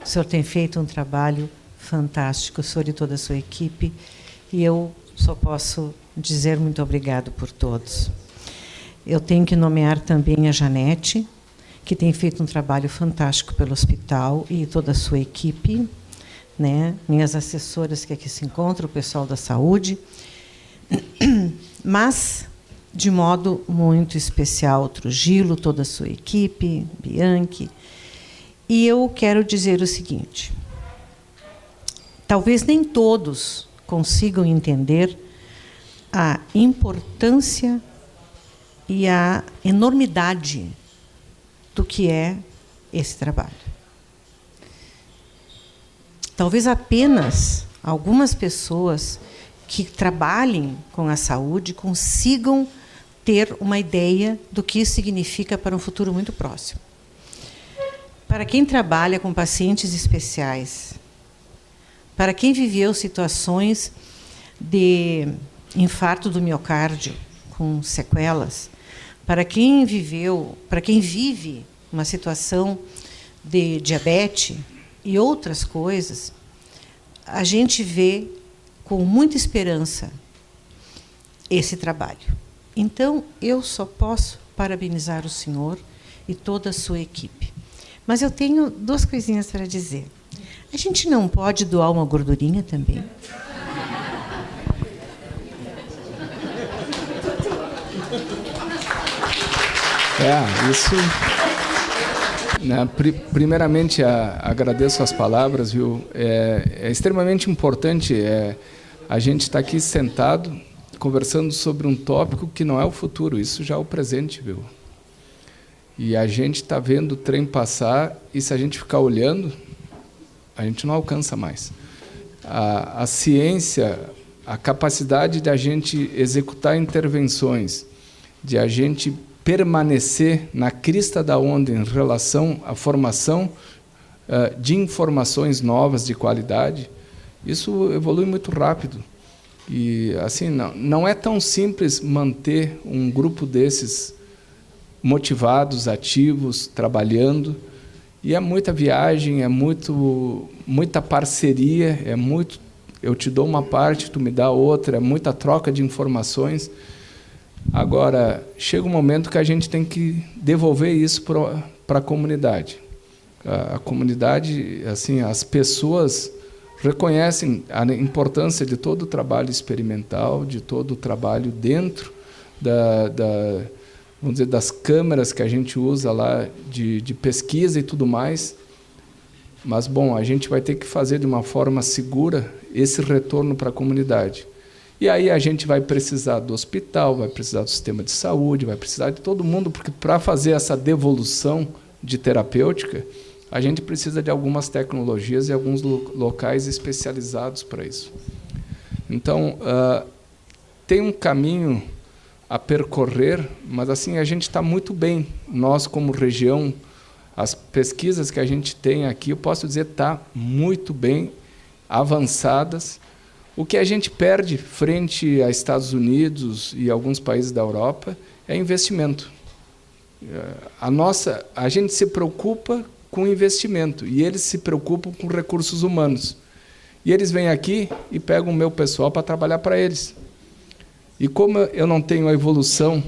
O senhor tem feito um trabalho fantástico, o senhor e toda a sua equipe, e eu só posso dizer muito obrigado por todos. Eu tenho que nomear também a Janete, que tem feito um trabalho fantástico pelo hospital, e toda a sua equipe, né? Minhas assessoras que aqui se encontram, o pessoal da saúde, mas, de modo muito especial, Trujillo, toda a sua equipe, Bianchi. E eu quero dizer o seguinte: talvez nem todos consigam entender a importância e a enormidade do que é esse trabalho. Talvez apenas algumas pessoas que trabalhem com a saúde consigam ter uma ideia do que isso significa para um futuro muito próximo. Para quem trabalha com pacientes especiais, para quem viveu situações de infarto do miocárdio com sequelas, para quem vive uma situação de diabetes e outras coisas, a gente vê com muita esperança esse trabalho. Então, eu só posso parabenizar o senhor e toda a sua equipe. Mas eu tenho 2 coisinhas para dizer. A gente não pode doar uma gordurinha também? Isso... Primeiramente, agradeço as palavras, viu? É extremamente importante a gente estar aqui sentado, conversando sobre um tópico que não é o futuro, isso já é o presente, viu? E a gente está vendo o trem passar, e se a gente ficar olhando, a gente não alcança mais. A ciência, a capacidade de a gente executar intervenções, de a gente permanecer na crista da onda em relação à formação de informações novas de qualidade, isso evolui muito rápido. E assim não é tão simples manter um grupo desses motivados, ativos, trabalhando. E é muita viagem, é muita parceria, eu te dou uma parte, tu me dá outra, é muita troca de informações. Agora, chega um momento que a gente tem que devolver isso para a comunidade. A comunidade, assim, as pessoas reconhecem a importância de todo o trabalho experimental, de todo o trabalho dentro vamos dizer, das câmeras que a gente usa lá de pesquisa e tudo mais. Mas, bom, a gente vai ter que fazer de uma forma segura esse retorno para a comunidade. E aí a gente vai precisar do hospital, vai precisar do sistema de saúde, vai precisar de todo mundo, porque para fazer essa devolução de terapêutica, a gente precisa de algumas tecnologias e alguns locais especializados para isso. Então, tem um caminho a percorrer, mas assim a gente está muito bem. Nós, como região, as pesquisas que a gente tem aqui, eu posso dizer, está muito bem avançadas. O que a gente perde frente a Estados Unidos e alguns países da Europa é investimento. A gente se preocupa com investimento e eles se preocupam com recursos humanos. E eles vêm aqui e pegam o meu pessoal para trabalhar para eles. E como eu não tenho a evolução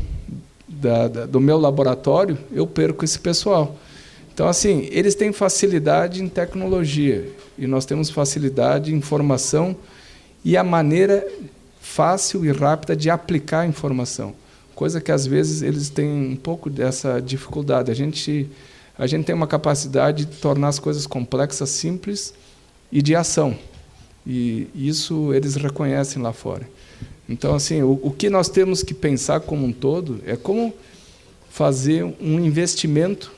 do meu laboratório, eu perco esse pessoal. Então, assim, eles têm facilidade em tecnologia e nós temos facilidade em informação e a maneira fácil e rápida de aplicar a informação, coisa que, às vezes, eles têm um pouco dessa dificuldade. A gente tem uma capacidade de tornar as coisas complexas simples e de ação, e isso eles reconhecem lá fora. Então, assim, o que nós temos que pensar como um todo é como fazer um investimento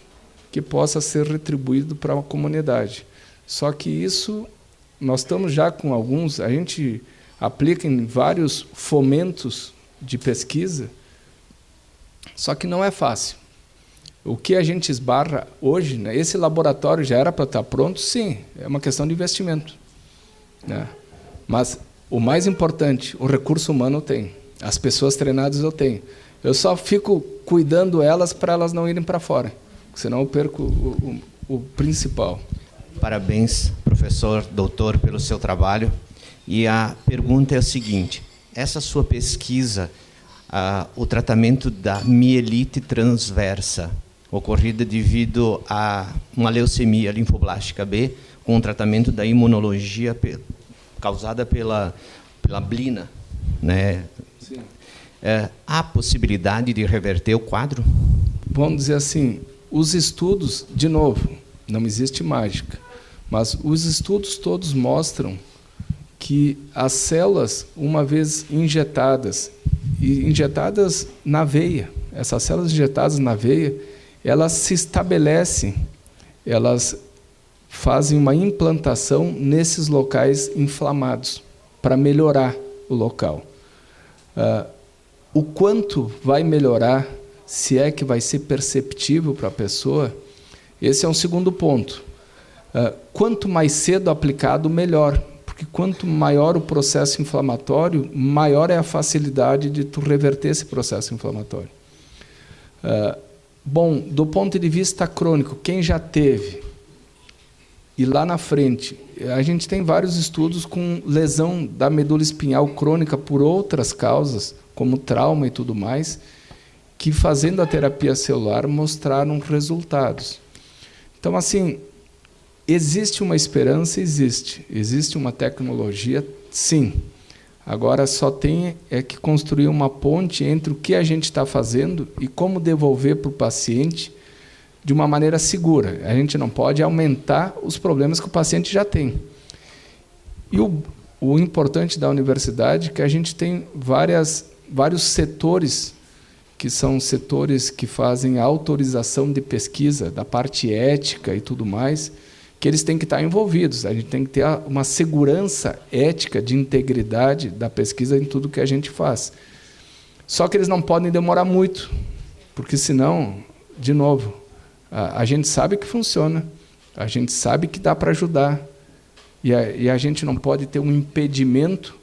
que possa ser retribuído para a comunidade. Só que isso, nós estamos já com alguns, a gente aplica em vários fomentos de pesquisa, só que não é fácil. O que a gente esbarra hoje, né, esse laboratório já era para estar pronto, sim, é uma questão de investimento, né? Mas o mais importante, o recurso humano eu tenho, as pessoas treinadas eu tenho. Eu só fico cuidando elas para elas não irem para fora, senão eu perco o principal. Parabéns, professor, doutor, pelo seu trabalho. E a pergunta é a seguinte: essa sua pesquisa, o tratamento da mielite transversa, ocorrida devido a uma leucemia linfoblástica B, com o tratamento da imunologia causada pela blina, né? Sim. Há possibilidade de reverter o quadro? Vamos dizer assim, os estudos, de novo, não existe mágica, mas os estudos todos mostram que as células, uma vez injetadas na veia, essas células injetadas na veia, elas se estabelecem, elas fazem uma implantação nesses locais inflamados para melhorar o local. O quanto vai melhorar, se é que vai ser perceptível para a pessoa, esse é um segundo ponto. Quanto mais cedo aplicado, melhor, porque quanto maior o processo inflamatório, maior é a facilidade de tu reverter esse processo inflamatório. Bom, do ponto de vista crônico, quem já teve, e lá na frente, a gente tem vários estudos com lesão da medula espinhal crônica por outras causas, como trauma e tudo mais, que fazendo a terapia celular mostraram resultados. Então, assim, existe uma esperança? Existe. Existe uma tecnologia? Sim. Agora só tem que construir uma ponte entre o que a gente está fazendo e como devolver para o paciente de uma maneira segura. A gente não pode aumentar os problemas que o paciente já tem. E o importante da universidade é que a gente tem vários setores, que são setores que fazem a autorização de pesquisa, da parte ética e tudo mais, que eles têm que estar envolvidos. A gente tem que ter uma segurança ética de integridade da pesquisa em tudo que a gente faz. Só que eles não podem demorar muito, porque senão, de novo, a gente sabe que funciona, a gente sabe que dá para ajudar, e a gente não pode ter um impedimento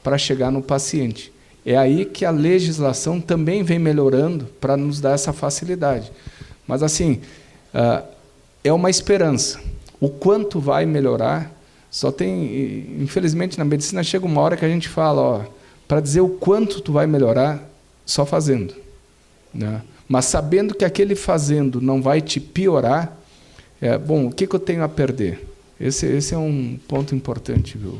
para chegar no paciente. É aí que a legislação também vem melhorando para nos dar essa facilidade. Mas, assim, é uma esperança. O quanto vai melhorar, só tem... Infelizmente, na medicina chega uma hora que a gente fala, para dizer o quanto tu vai melhorar, só fazendo, né? Mas sabendo que aquele fazendo não vai te piorar, bom, o que eu tenho a perder? Esse é um ponto importante, viu?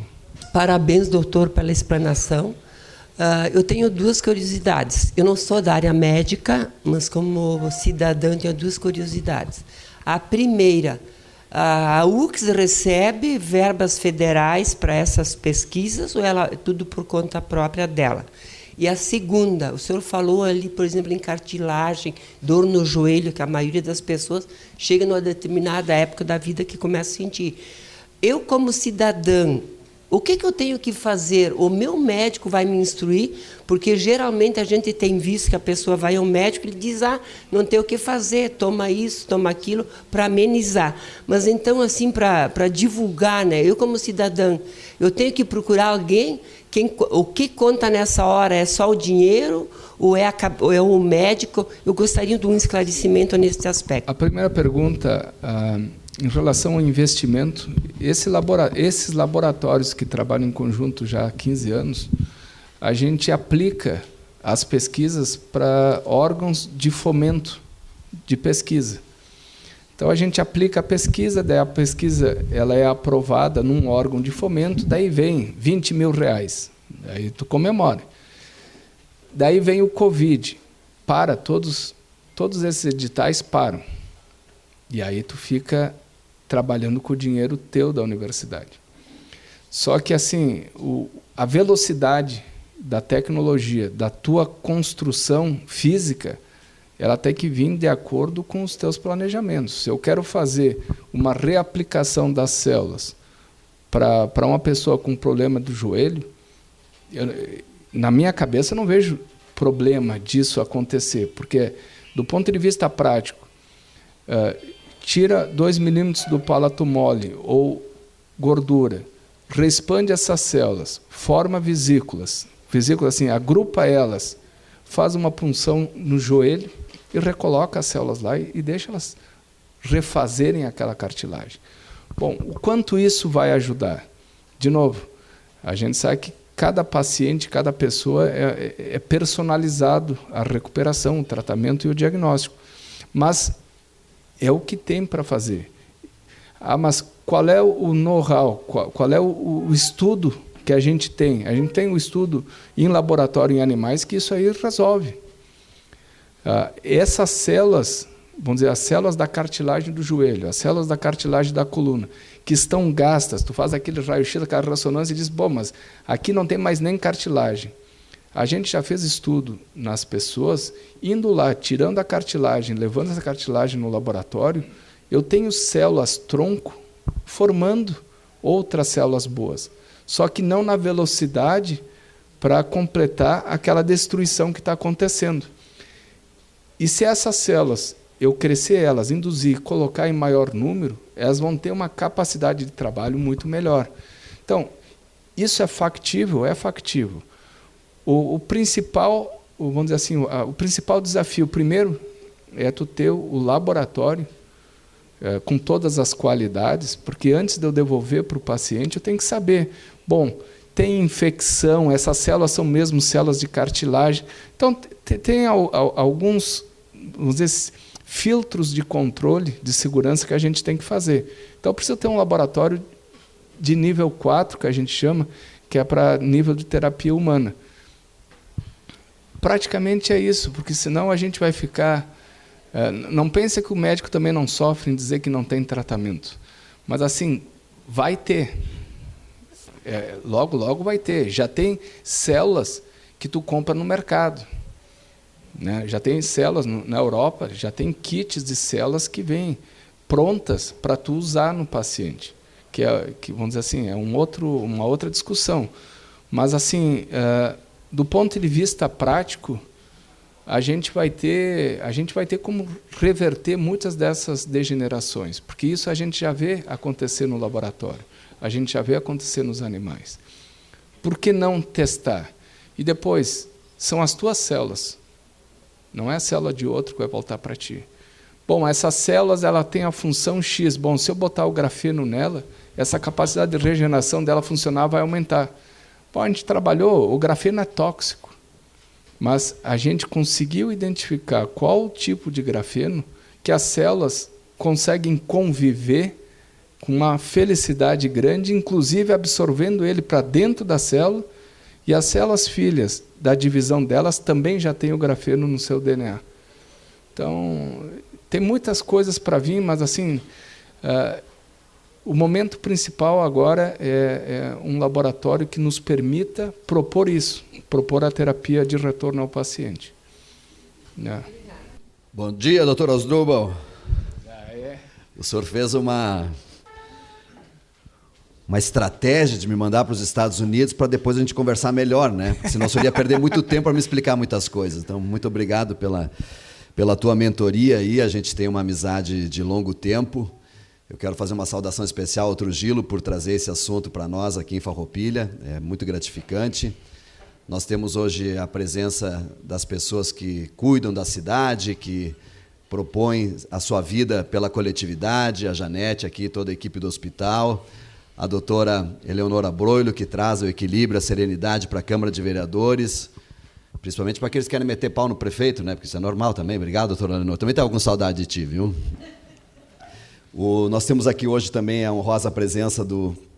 Parabéns, doutor, pela explanação. Eu tenho duas curiosidades. Eu não sou da área médica, mas como cidadã tenho duas curiosidades. A primeira, a UX recebe verbas federais para essas pesquisas ou ela é tudo por conta própria dela? E a segunda, o senhor falou ali, por exemplo, em cartilagem, dor no joelho, que a maioria das pessoas chega numa determinada época da vida que começa a sentir. Eu, como cidadã, o que eu tenho que fazer? O meu médico vai me instruir, porque geralmente a gente tem visto que a pessoa vai ao médico e ele diz, não tem o que fazer, toma isso, toma aquilo, para amenizar. Mas então, assim, para divulgar, né? Eu como cidadã, eu tenho que procurar alguém, o que conta nessa hora é só o dinheiro ou é o médico? Eu gostaria de um esclarecimento nesse aspecto. A primeira pergunta... em relação ao investimento, esses laboratórios que trabalham em conjunto já há 15 anos, a gente aplica as pesquisas para órgãos de fomento de pesquisa. Então, a gente aplica a pesquisa, daí a pesquisa ela é aprovada num órgão de fomento, daí vem 20 mil reais, daí tu comemora. Daí vem o Covid, todos esses editais param. E aí tu fica trabalhando com o dinheiro teu da universidade. Só que, assim, a velocidade da tecnologia, da tua construção física, ela tem que vir de acordo com os teus planejamentos. Se eu quero fazer uma reaplicação das células para uma pessoa com problema do joelho, na minha cabeça eu não vejo problema disso acontecer, porque, do ponto de vista prático, tira 2 milímetros do palato mole ou gordura, reexpande essas células, forma vesículas, assim, agrupa elas, faz uma punção no joelho e recoloca as células lá e deixa elas refazerem aquela cartilagem. Bom, o quanto isso vai ajudar? De novo, a gente sabe que cada paciente, cada pessoa é personalizado a recuperação, o tratamento e o diagnóstico. Mas é o que tem para fazer. Mas qual é o know-how? Qual é o estudo que a gente tem? A gente tem um estudo em laboratório em animais que isso aí resolve. Essas células, vamos dizer, as células da cartilagem do joelho, as células da cartilagem da coluna, que estão gastas, tu faz aquele raio-x, aquela ressonância e diz, bom, mas aqui não tem mais nem cartilagem. A gente já fez estudo nas pessoas, indo lá, tirando a cartilagem, levando essa cartilagem no laboratório, eu tenho células-tronco formando outras células boas. Só que não na velocidade para completar aquela destruição que está acontecendo. E se essas células, eu crescer elas, induzir, colocar em maior número, elas vão ter uma capacidade de trabalho muito melhor. Então, isso é factível? É factível. O principal, vamos dizer assim, o principal desafio, primeiro, é tu ter o laboratório com todas as qualidades, porque antes de eu devolver para o paciente, eu tenho que saber, bom, tem infecção, essas células são mesmo células de cartilagem. Então, tem alguns, vamos dizer, filtros de controle, de segurança que a gente tem que fazer. Então, precisa ter um laboratório de nível 4, que a gente chama, que é para nível de terapia humana. Praticamente é isso, porque senão a gente vai ficar... não pense que o médico também não sofre em dizer que não tem tratamento. Mas, assim, vai ter. Logo, logo vai ter. Já tem células que tu compra no mercado. Né? Já tem células na Europa, já tem kits de células que vêm prontas para tu usar no paciente. Que vamos dizer assim, é uma outra discussão. Mas, assim, do ponto de vista prático, a gente vai ter como reverter muitas dessas degenerações, porque isso a gente já vê acontecer no laboratório, a gente já vê acontecer nos animais. Por que não testar? E depois, são as tuas células, não é a célula de outro que vai voltar para ti. Bom, essas células ela tem a função X. Bom, se eu botar o grafeno nela, essa capacidade de regeneração dela funcionar vai aumentar. Bom, a gente trabalhou, o grafeno é tóxico, mas a gente conseguiu identificar qual tipo de grafeno que as células conseguem conviver com uma felicidade grande, inclusive absorvendo ele para dentro da célula, e as células filhas da divisão delas também já têm o grafeno no seu DNA. Então, tem muitas coisas para vir, mas assim, o momento principal agora é um laboratório que nos permita propor isso, propor a terapia de retorno ao paciente. Bom dia, doutor Asdrubal. O senhor fez uma estratégia de me mandar para os Estados Unidos para depois a gente conversar melhor, né? Porque senão o senhor ia perder muito tempo para me explicar muitas coisas. Então, muito obrigado pela tua mentoria aí. A gente tem uma amizade de longo tempo. Eu quero fazer uma saudação especial ao Trujillo por trazer esse assunto para nós aqui em Farroupilha. É muito gratificante. Nós temos hoje a presença das pessoas que cuidam da cidade, que propõem a sua vida pela coletividade, a Janete aqui, toda a equipe do hospital, a doutora Eleonora Broilo, que traz o equilíbrio, a serenidade para a Câmara de Vereadores, principalmente para aqueles que querem meter pau no prefeito, né? Porque isso é normal também. Obrigado, doutora Eleonora. Também tenho alguma saudade de ti, viu? Nós temos aqui hoje também a honrosa presença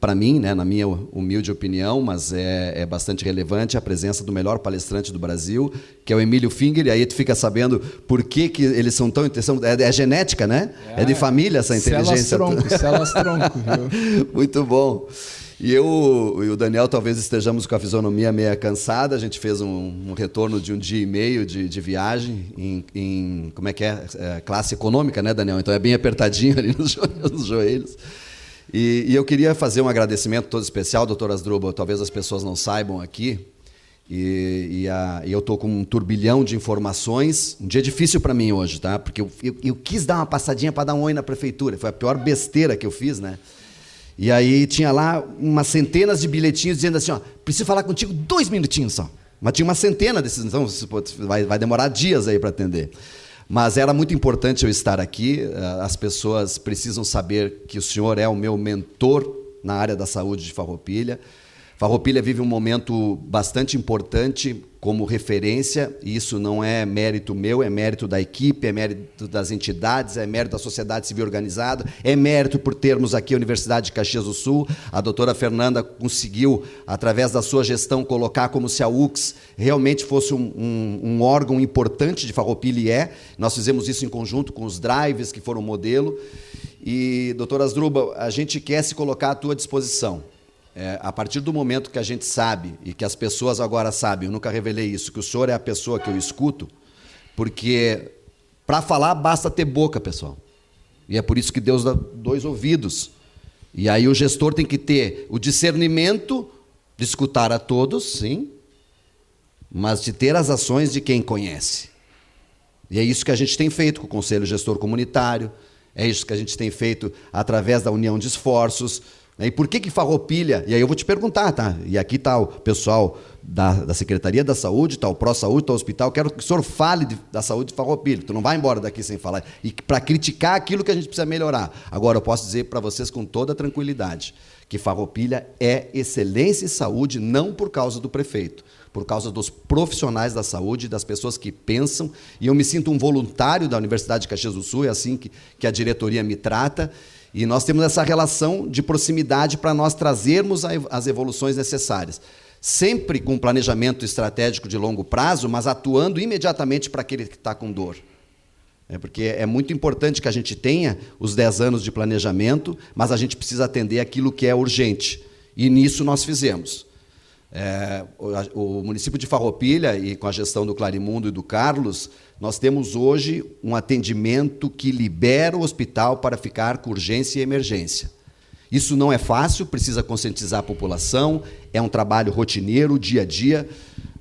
para mim, né, na minha humilde opinião, mas é bastante relevante, a presença do melhor palestrante do Brasil, que é o Emílio Finger, e aí tu fica sabendo por que eles são tão interessantes. É genética, né? É de família essa inteligência. Células tronco, viu? Muito bom. E eu e o Daniel talvez estejamos com a fisionomia meio cansada. A gente fez um retorno de 1 dia e meio de viagem em como é que é? Classe econômica, né, Daniel? Então é bem apertadinho ali nos joelhos. E eu queria fazer um agradecimento todo especial, doutor Asdrubal. Talvez as pessoas não saibam aqui. E eu estou com um turbilhão de informações. Um dia difícil para mim hoje, tá? Porque eu quis dar uma passadinha para dar um oi na prefeitura. Foi a pior besteira que eu fiz, né? E aí tinha lá umas centenas de bilhetinhos dizendo assim, ó, preciso falar contigo 2 minutinhos só. Mas tinha uma centena desses, então vai demorar dias aí para atender. Mas era muito importante eu estar aqui, as pessoas precisam saber que o senhor é o meu mentor na área da saúde de Farroupilha. Farroupilha vive um momento bastante importante como referência, e isso não é mérito meu, é mérito da equipe, é mérito das entidades, é mérito da sociedade civil organizada, é mérito por termos aqui a Universidade de Caxias do Sul. A doutora Fernanda conseguiu, através da sua gestão, colocar como se a UCS realmente fosse um órgão importante de Farroupilha, e é. Nós fizemos isso em conjunto com os drives, que foram modelo. E, doutora Asdrubal, a gente quer se colocar à tua disposição. A partir do momento que a gente sabe, e que as pessoas agora sabem, eu nunca revelei isso, que o senhor é a pessoa que eu escuto, porque para falar basta ter boca, pessoal. E é por isso que Deus dá 2 ouvidos. E aí o gestor tem que ter o discernimento de escutar a todos, sim, mas de ter as ações de quem conhece. E é isso que a gente tem feito com o Conselho Gestor Comunitário, é isso que a gente tem feito através da união de esforços. E por que Farroupilha? E aí eu vou te perguntar, tá? E aqui está o pessoal da Secretaria da Saúde, está o Pró-Saúde, está o hospital. Quero que o senhor fale da saúde de Farroupilha. Tu não vai embora daqui sem falar. E para criticar aquilo que a gente precisa melhorar. Agora, eu posso dizer para vocês com toda tranquilidade que Farroupilha é excelência em saúde, não por causa do prefeito, por causa dos profissionais da saúde, das pessoas que pensam. E eu me sinto um voluntário da Universidade de Caxias do Sul, é assim que a diretoria me trata. E nós temos essa relação de proximidade para nós trazermos as evoluções necessárias. Sempre com planejamento estratégico de longo prazo, mas atuando imediatamente para aquele que está com dor. Porque é muito importante que a gente tenha os 10 anos de planejamento, mas a gente precisa atender aquilo que é urgente. E nisso nós fizemos. O município de Farroupilha, e com a gestão do Clarimundo e do Carlos, nós temos hoje um atendimento que libera o hospital para ficar com urgência e emergência. Isso não é fácil, precisa conscientizar a população, é um trabalho rotineiro, dia a dia,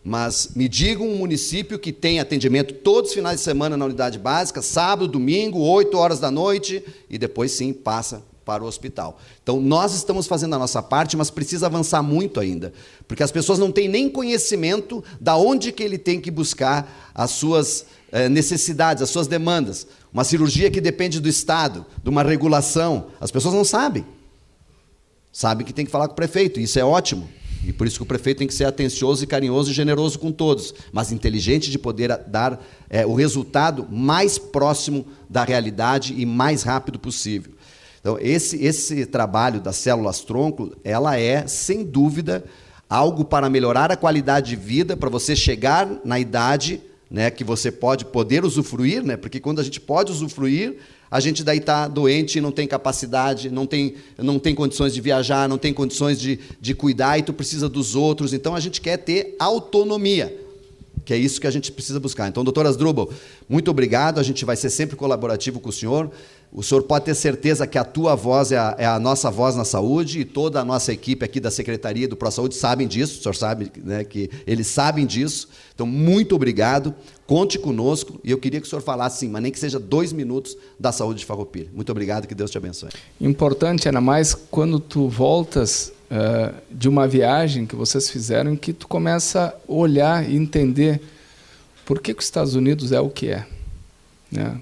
mas me diga um município que tem atendimento todos os finais de semana na unidade básica, sábado, domingo, 8 horas da noite, e depois sim passa para o hospital. Então, nós estamos fazendo a nossa parte, mas precisa avançar muito ainda, porque as pessoas não têm nem conhecimento de onde que ele tem que buscar as suas necessidades, as suas demandas. Uma cirurgia que depende do Estado, de uma regulação, as pessoas não sabem. Sabem que tem que falar com o prefeito, e isso é ótimo. E por isso que o prefeito tem que ser atencioso e carinhoso e generoso com todos, mas inteligente de poder dar o resultado mais próximo da realidade e mais rápido possível. Então, esse trabalho das células-tronco, ela é, sem dúvida, algo para melhorar a qualidade de vida, para você chegar na idade, né, que você pode poder usufruir, né, porque quando a gente pode usufruir, a gente daí está doente, não tem capacidade, não tem condições de viajar, não tem condições de cuidar, e tu precisa dos outros. Então, a gente quer ter autonomia, que é isso que a gente precisa buscar. Então, doutor Asdrubal, muito obrigado, a gente vai ser sempre colaborativo com o senhor pode ter certeza que a tua voz é a nossa voz na saúde, e toda a nossa equipe aqui da Secretaria e do Pró-Saúde sabem disso, o senhor sabe, né, que eles sabem disso. Então, muito obrigado, conte conosco, e eu queria que o senhor falasse, sim, mas nem que seja 2 minutos da saúde de Farroupilha. Muito obrigado, que Deus te abençoe. Importante, ainda mais quando tu voltas de uma viagem que vocês fizeram, em que tu começa a olhar e entender por que os Estados Unidos é o que é, né?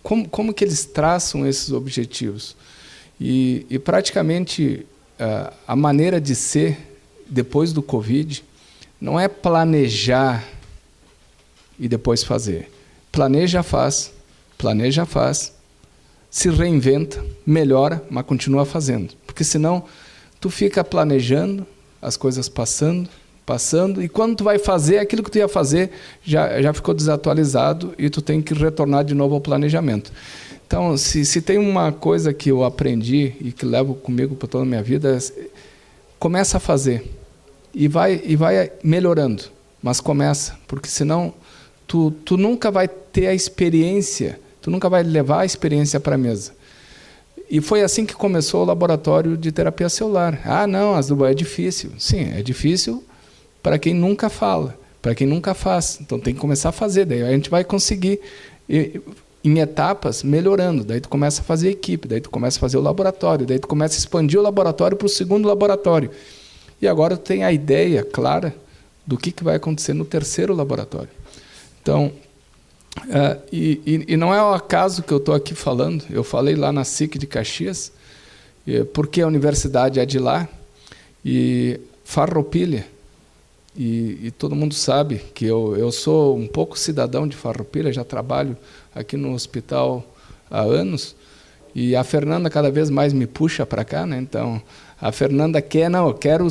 Como que eles traçam esses objetivos? E praticamente a maneira de ser depois do Covid não é planejar e depois fazer. Planeja, faz, se reinventa, melhora, mas continua fazendo. Porque senão tu fica planejando, as coisas passando, e quando tu vai fazer, aquilo que tu ia fazer já ficou desatualizado e tu tem que retornar de novo ao planejamento. Então, se tem uma coisa que eu aprendi e que levo comigo para toda a minha vida, começa a fazer e vai melhorando, mas começa, porque senão tu nunca vai ter a experiência, tu nunca vai levar a experiência para a mesa. E foi assim que começou o laboratório de terapia celular. Não, Asdrubal, é difícil. Sim, é difícil para quem nunca fala, para quem nunca faz. Então tem que começar a fazer, daí a gente vai conseguir, em etapas, melhorando. Daí tu começa a fazer equipe, daí tu começa a fazer o laboratório, daí tu começa a expandir o laboratório para o segundo laboratório. E agora tu tem a ideia clara do que vai acontecer no terceiro laboratório. Então, e não é o acaso que eu estou aqui falando, eu falei lá na SIC de Caxias, porque a universidade é de lá, e Farroupilha, e todo mundo sabe que eu sou um pouco cidadão de Farroupilha, já trabalho aqui no hospital há anos, e a Fernanda cada vez mais me puxa para cá, né? Então, a Fernanda eu quero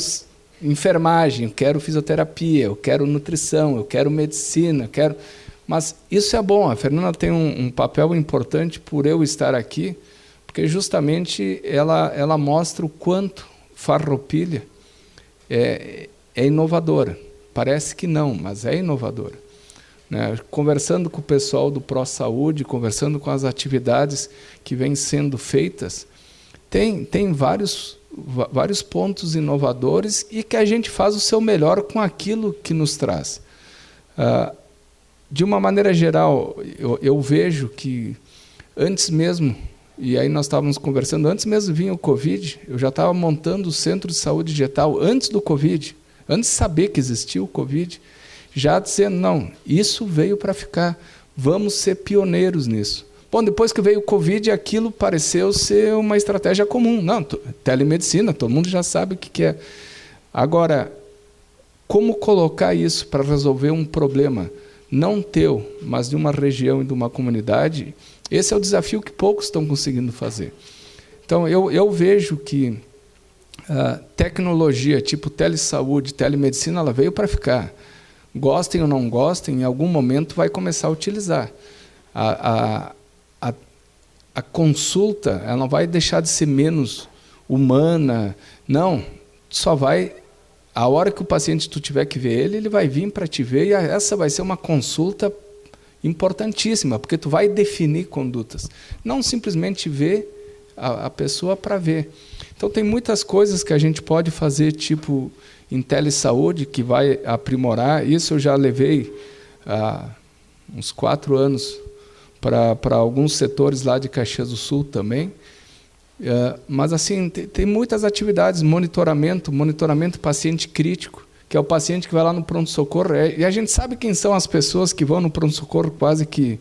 enfermagem, eu quero fisioterapia, eu quero nutrição, eu quero medicina, Mas isso é bom, a Fernanda tem um papel importante por eu estar aqui, porque justamente ela mostra o quanto Farroupilha é inovadora. Parece que não, mas é inovadora. Né? Conversando com o pessoal do Pró-Saúde, conversando com as atividades que vêm sendo feitas, tem vários pontos inovadores e que a gente faz o seu melhor com aquilo que nos traz. De uma maneira geral, eu vejo que antes mesmo, e aí nós estávamos conversando, antes mesmo vinha o Covid, eu já estava montando o Centro de Saúde Digital antes do Covid, antes de saber que existia o Covid, já dizendo, não, isso veio para ficar, vamos ser pioneiros nisso. Bom, depois que veio o Covid, aquilo pareceu ser uma estratégia comum. Não, telemedicina, todo mundo já sabe o que é. Agora, como colocar isso para resolver um problema, não teu, mas de uma região e de uma comunidade, esse é o desafio que poucos estão conseguindo fazer. Então, eu vejo que a tecnologia, tipo telesaúde, telemedicina, ela veio para ficar. Gostem ou não gostem, em algum momento vai começar a utilizar. A consulta, ela não vai deixar de ser menos humana. Não, só vai... A hora que o paciente tu tiver que ver ele vai vir para te ver, e essa vai ser uma consulta importantíssima, porque tu vai definir condutas. Não simplesmente ver a pessoa para ver. Então, tem muitas coisas que a gente pode fazer, tipo em telesaúde, que vai aprimorar. Isso eu já levei há uns 4 anos para alguns setores lá de Caxias do Sul também. Mas assim, tem muitas atividades, monitoramento paciente crítico, que é o paciente que vai lá no pronto-socorro, e a gente sabe quem são as pessoas que vão no pronto-socorro quase que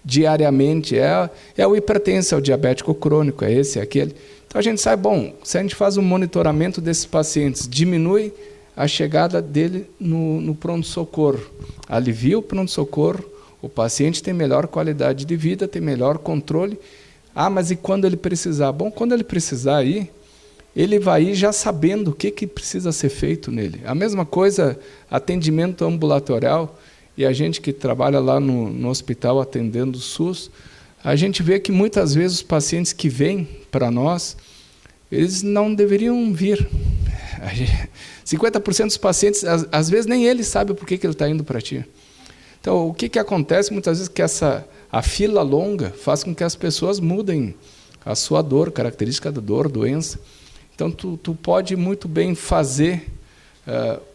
diariamente, é o hipertenso, é o diabético crônico, é esse, é aquele. Então a gente sabe, bom, se a gente faz um monitoramento desses pacientes, diminui a chegada dele no pronto-socorro, alivia o pronto-socorro, o paciente tem melhor qualidade de vida, tem melhor controle. Mas e quando ele precisar? Bom, quando ele precisar aí, ele vai ir já sabendo o que precisa ser feito nele. A mesma coisa, atendimento ambulatorial, e a gente que trabalha lá no hospital atendendo o SUS, a gente vê que muitas vezes os pacientes que vêm para nós, eles não deveriam vir. 50% dos pacientes, às vezes nem ele sabe por que ele está indo para ti. Então, o que acontece muitas vezes que a fila longa faz com que as pessoas mudem a sua dor, característica da dor, doença. Então, tu pode muito bem fazer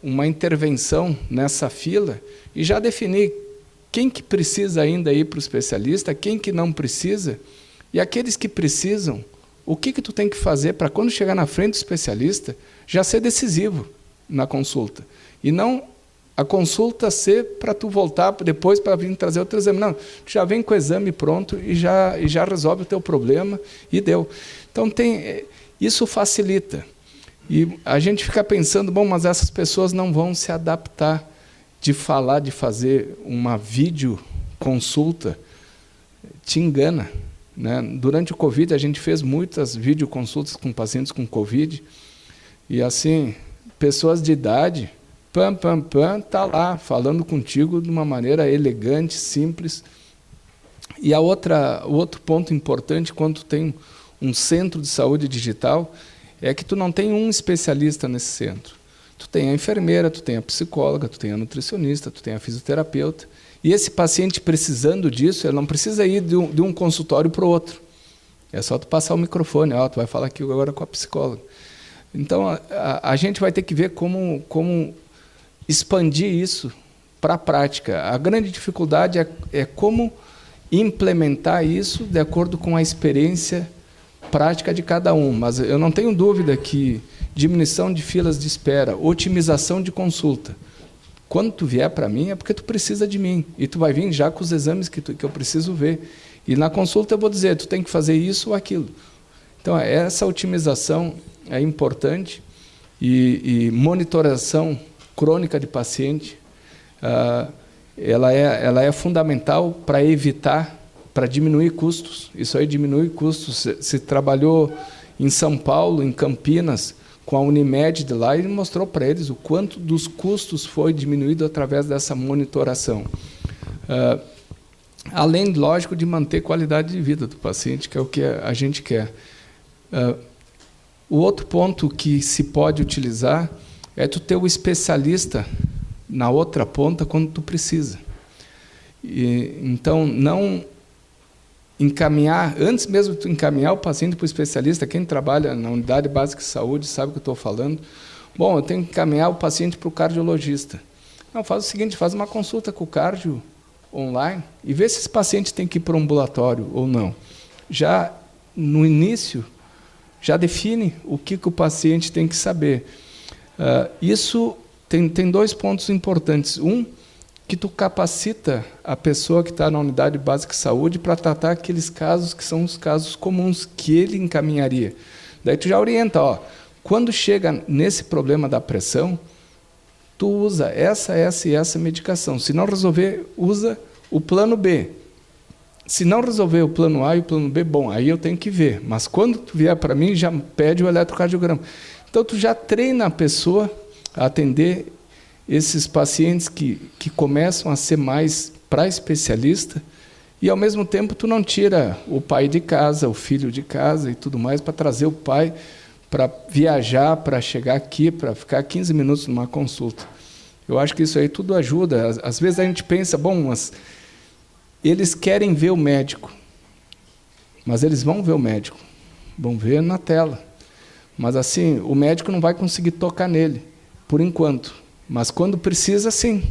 uma intervenção nessa fila e já definir quem que precisa ainda ir para o especialista, quem que não precisa, e aqueles que precisam, o que tu tem que fazer para, quando chegar na frente do especialista, já ser decisivo na consulta. E não a consulta ser para tu voltar depois para vir trazer outro exame. Não, tu já vem com o exame pronto e já resolve o teu problema e deu. Então, isso facilita. E a gente fica pensando, bom, mas essas pessoas não vão se adaptar de fazer uma videoconsulta. Te engana, né? Durante o Covid, a gente fez muitas videoconsultas com pacientes com Covid, e assim, pessoas de idade... está lá, falando contigo de uma maneira elegante, simples. E o outro ponto importante, quando tu tem um centro de saúde digital, é que tu não tem um especialista nesse centro. Tu tem a enfermeira, tu tem a psicóloga, tu tem a nutricionista, tu tem a fisioterapeuta. E esse paciente precisando disso, ele não precisa ir de um consultório para o outro. É só tu passar o microfone, tu vai falar aqui agora com a psicóloga. Então, a gente vai ter que ver como expandir isso para a prática. A grande dificuldade é como implementar isso de acordo com a experiência prática de cada um. Mas eu não tenho dúvida que diminuição de filas de espera, otimização de consulta. Quando tu vier para mim é porque tu precisa de mim. E tu vai vir já com os exames que eu preciso ver. E na consulta eu vou dizer, tu tem que fazer isso ou aquilo. Então, essa otimização é importante. E monitoração crônica de paciente, ela é fundamental para evitar, para diminuir custos. Isso aí diminui custos. Se trabalhou em São Paulo, em Campinas, com a Unimed de lá, e mostrou para eles o quanto dos custos foi diminuído através dessa monitoração. Além, lógico, de manter qualidade de vida do paciente, que é o que a gente quer. O outro ponto que se pode utilizar é tu ter o especialista na outra ponta quando tu precisa. Então, não encaminhar, antes mesmo de tu encaminhar o paciente para o especialista, quem trabalha na unidade básica de saúde sabe o que eu estou falando. Bom, eu tenho que encaminhar o paciente para o cardiologista. Não, faz o seguinte, faz uma consulta com o cardio online e vê se esse paciente tem que ir para um ambulatório ou não. Já no início, já define o que o paciente tem que saber. Isso tem 2 pontos importantes. Um, que tu capacita a pessoa que está na unidade básica de saúde para tratar aqueles casos que são os casos comuns que ele encaminharia. Daí tu já orienta, quando chega nesse problema da pressão, tu usa essa e essa medicação. Se não resolver, usa o plano B. Se não resolver o plano A e o plano B, bom, aí eu tenho que ver. Mas quando tu vier para mim, já pede o eletrocardiograma. Então, tu já treina a pessoa a atender esses pacientes que começam a ser mais para especialista e, ao mesmo tempo, tu não tira o pai de casa, o filho de casa e tudo mais para trazer o pai para viajar, para chegar aqui, para ficar 15 minutos numa consulta. Eu acho que isso aí tudo ajuda. Às vezes a gente pensa, bom, mas eles querem ver o médico, mas eles vão ver o médico, vão ver na tela. Mas assim, o médico não vai conseguir tocar nele, por enquanto. Mas quando precisa, sim.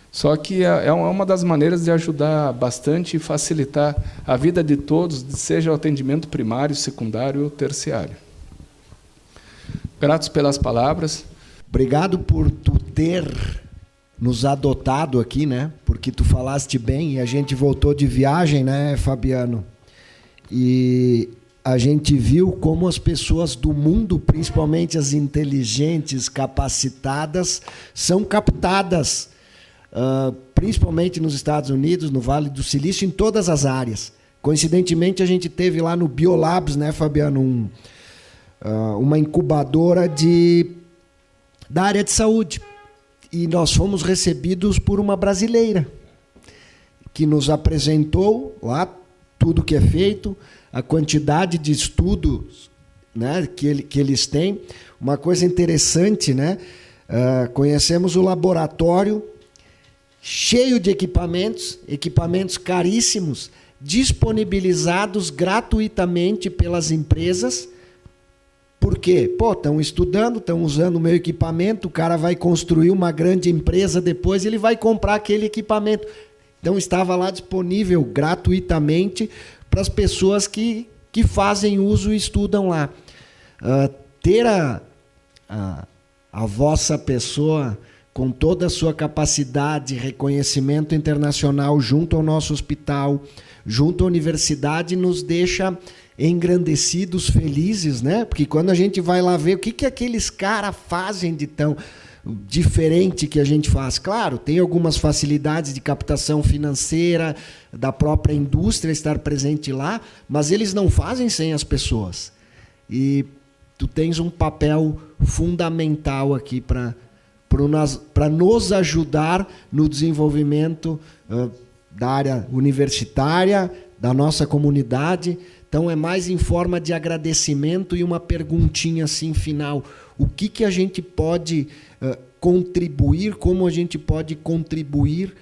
Só que é uma das maneiras de ajudar bastante e facilitar a vida de todos, seja o atendimento primário, secundário ou terciário. Gratos pelas palavras. Obrigado por tu ter nos adotado aqui, né? Porque tu falaste bem e a gente voltou de viagem, né, Fabiano? E a gente viu como as pessoas do mundo, principalmente as inteligentes, capacitadas, são captadas, principalmente nos Estados Unidos, no Vale do Silício, em todas as áreas. Coincidentemente, a gente teve lá no Biolabs, né, Fabiano, uma incubadora da área de saúde. E nós fomos recebidos por uma brasileira, que nos apresentou lá tudo que é feito, a quantidade de estudos, né, que eles têm. Uma coisa interessante, né? Conhecemos o laboratório cheio de equipamentos caríssimos, disponibilizados gratuitamente pelas empresas. Por quê? Estão estudando, estão usando o meu equipamento, o cara vai construir uma grande empresa depois, ele vai comprar aquele equipamento. Então estava lá disponível gratuitamente para as pessoas que fazem uso e estudam lá. Ter a vossa pessoa com toda a sua capacidade, reconhecimento internacional junto ao nosso hospital, junto à universidade, nos deixa engrandecidos, felizes, né? Porque quando a gente vai lá ver o que aqueles caras fazem de tão diferente que a gente faz. Claro, tem algumas facilidades de captação financeira, da própria indústria estar presente lá, mas eles não fazem sem as pessoas. E tu tens um papel fundamental aqui para nos ajudar no desenvolvimento da área universitária, da nossa comunidade. Então, é mais em forma de agradecimento e uma perguntinha assim final. O que a gente pode contribuir, como a gente pode contribuir,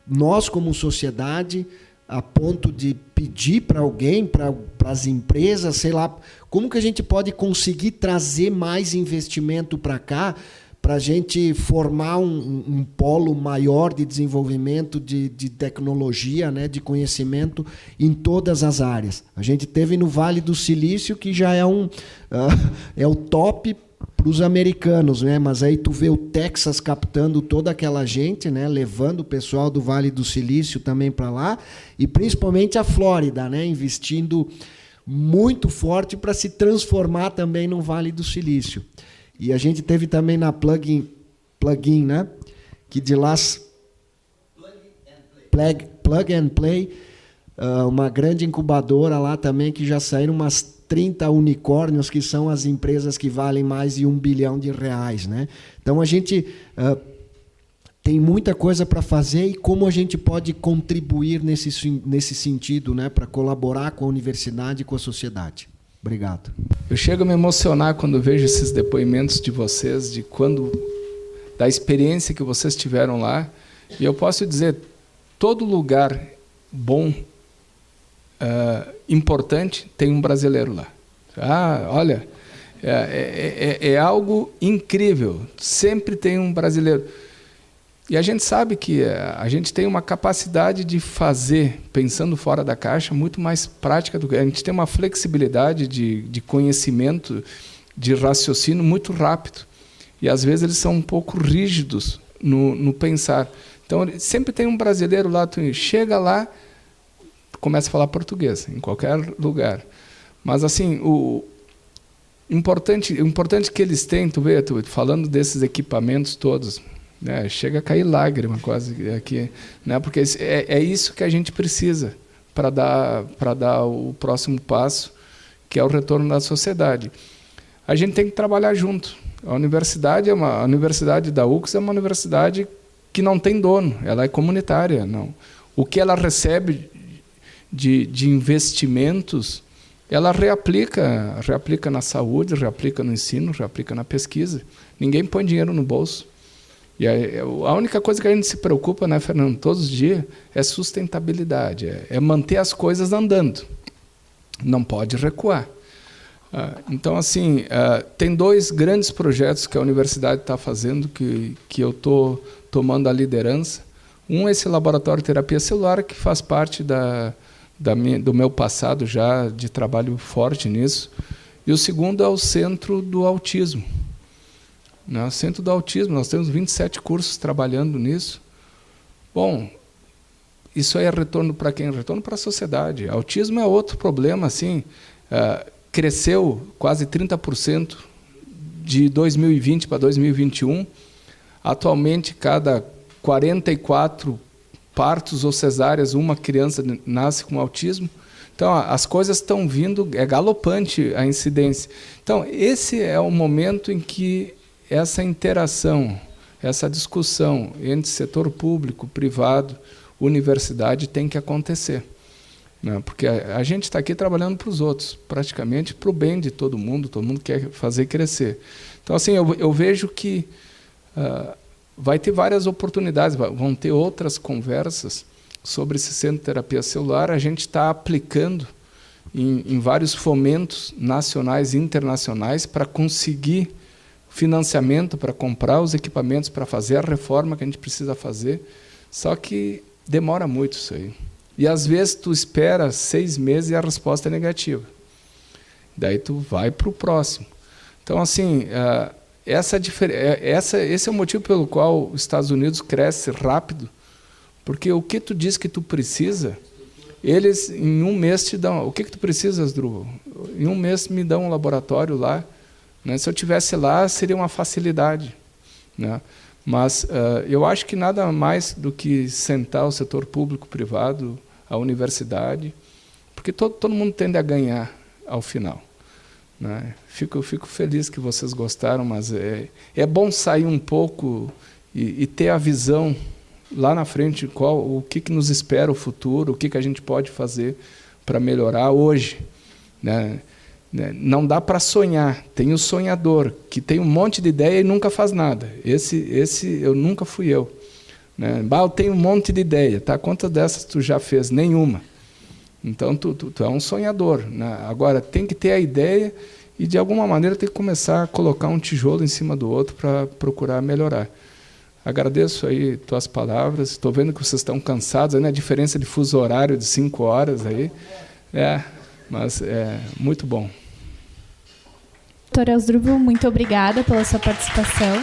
nós como sociedade, a ponto de pedir para alguém, para as empresas, sei lá, como que a gente pode conseguir trazer mais investimento para cá, para a gente formar um polo maior de desenvolvimento de tecnologia, né, de conhecimento em todas as áreas. A gente teve no Vale do Silício, que já é o top para os americanos, né? Mas aí tu vê o Texas captando toda aquela gente, né? Levando o pessoal do Vale do Silício também para lá, e principalmente a Flórida, né? Investindo muito forte para se transformar também no Vale do Silício. E a gente teve também na Plug né? Que de lá Plug and Play, uma grande incubadora lá também, que já saíram umas 30 unicórnios, que são as empresas que valem mais de R$1 bilhão, né? Então a gente tem muita coisa para fazer, e como a gente pode contribuir nesse sentido, né, para colaborar com a universidade e com a sociedade. Obrigado. Eu chego a me emocionar quando vejo esses depoimentos de vocês, da experiência que vocês tiveram lá. E eu posso dizer, todo lugar bom, importante, tem um brasileiro lá. Olha, é algo incrível. Sempre tem um brasileiro. E a gente sabe que a gente tem uma capacidade de fazer, pensando fora da caixa, muito mais prática do que a gente tem uma flexibilidade de conhecimento, de raciocínio muito rápido. E às vezes eles são um pouco rígidos no pensar. Então sempre tem um brasileiro lá, tu chega lá, começa a falar português em qualquer lugar. Mas assim, o importante que eles têm, tu vê, falando desses equipamentos todos, né, chega a cair lágrima quase aqui, né, porque é isso que a gente precisa para dar o próximo passo, que é o retorno da sociedade. A gente tem que trabalhar junto. A universidade da UX é uma universidade que não tem dono, ela é comunitária. Não. O que ela recebe de investimentos, ela reaplica na saúde, reaplica no ensino, reaplica na pesquisa. Ninguém põe dinheiro no bolso. E a única coisa que a gente se preocupa, né, Fernando, todos os dias, é sustentabilidade, é manter as coisas andando. Não pode recuar. Então, assim, tem 2 grandes projetos que a universidade está fazendo, que eu estou tomando a liderança. Um é esse laboratório de terapia celular, que faz parte do meu passado já de trabalho forte nisso. E o segundo é o Centro do Autismo. No Centro do Autismo, nós temos 27 cursos trabalhando nisso. Bom, isso aí é retorno para quem? Retorno para a sociedade. Autismo é outro problema, assim, cresceu quase 30% de 2020 para 2021. Atualmente, cada 44 partos ou cesáreas, uma criança nasce com autismo. Então, as coisas estão vindo, é galopante a incidência. Então, esse é o momento em que essa interação, essa discussão entre setor público, privado, universidade tem que acontecer. Né? Porque a gente está aqui trabalhando para os outros, praticamente para o bem de todo mundo quer fazer crescer. Então, assim, eu vejo que vai ter várias oportunidades, vão ter outras conversas sobre esse centro de terapia celular. A gente está aplicando em vários fomentos nacionais e internacionais para conseguir financiamento, para comprar os equipamentos, para fazer a reforma que a gente precisa fazer. Só que demora muito isso aí. E às vezes tu espera 6 meses e a resposta é negativa. Daí tu vai para o próximo. Então, assim, esse é o motivo pelo qual os Estados Unidos cresce rápido, porque o que tu diz que tu precisa, eles em 1 mês te dão. O que tu precisas, Drubal? Em 1 mês me dão um laboratório lá. Né? Se eu tivesse lá, seria uma facilidade. Né? Mas eu acho que nada mais do que sentar o setor público, privado, a universidade, porque todo mundo tende a ganhar ao final. Né? Fico feliz que vocês gostaram, mas é bom sair um pouco e ter a visão lá na frente, o que nos espera o futuro, o que a gente pode fazer para melhorar hoje. Né? Não dá para sonhar. Tem o sonhador, que tem um monte de ideia e nunca faz nada. Esse eu nunca fui eu. Né? Eu tenho um monte de ideia. Tá? Quantas dessas tu já fez? Nenhuma. Então, tu é um sonhador. Né? Agora, tem que ter a ideia e, de alguma maneira, tem que começar a colocar um tijolo em cima do outro para procurar melhorar. Agradeço aí tuas palavras. Estou vendo que vocês estão cansados, né? A diferença de fuso horário de 5 horas aí. Mas é muito bom. Doutor Asdrubal, muito obrigada pela sua participação.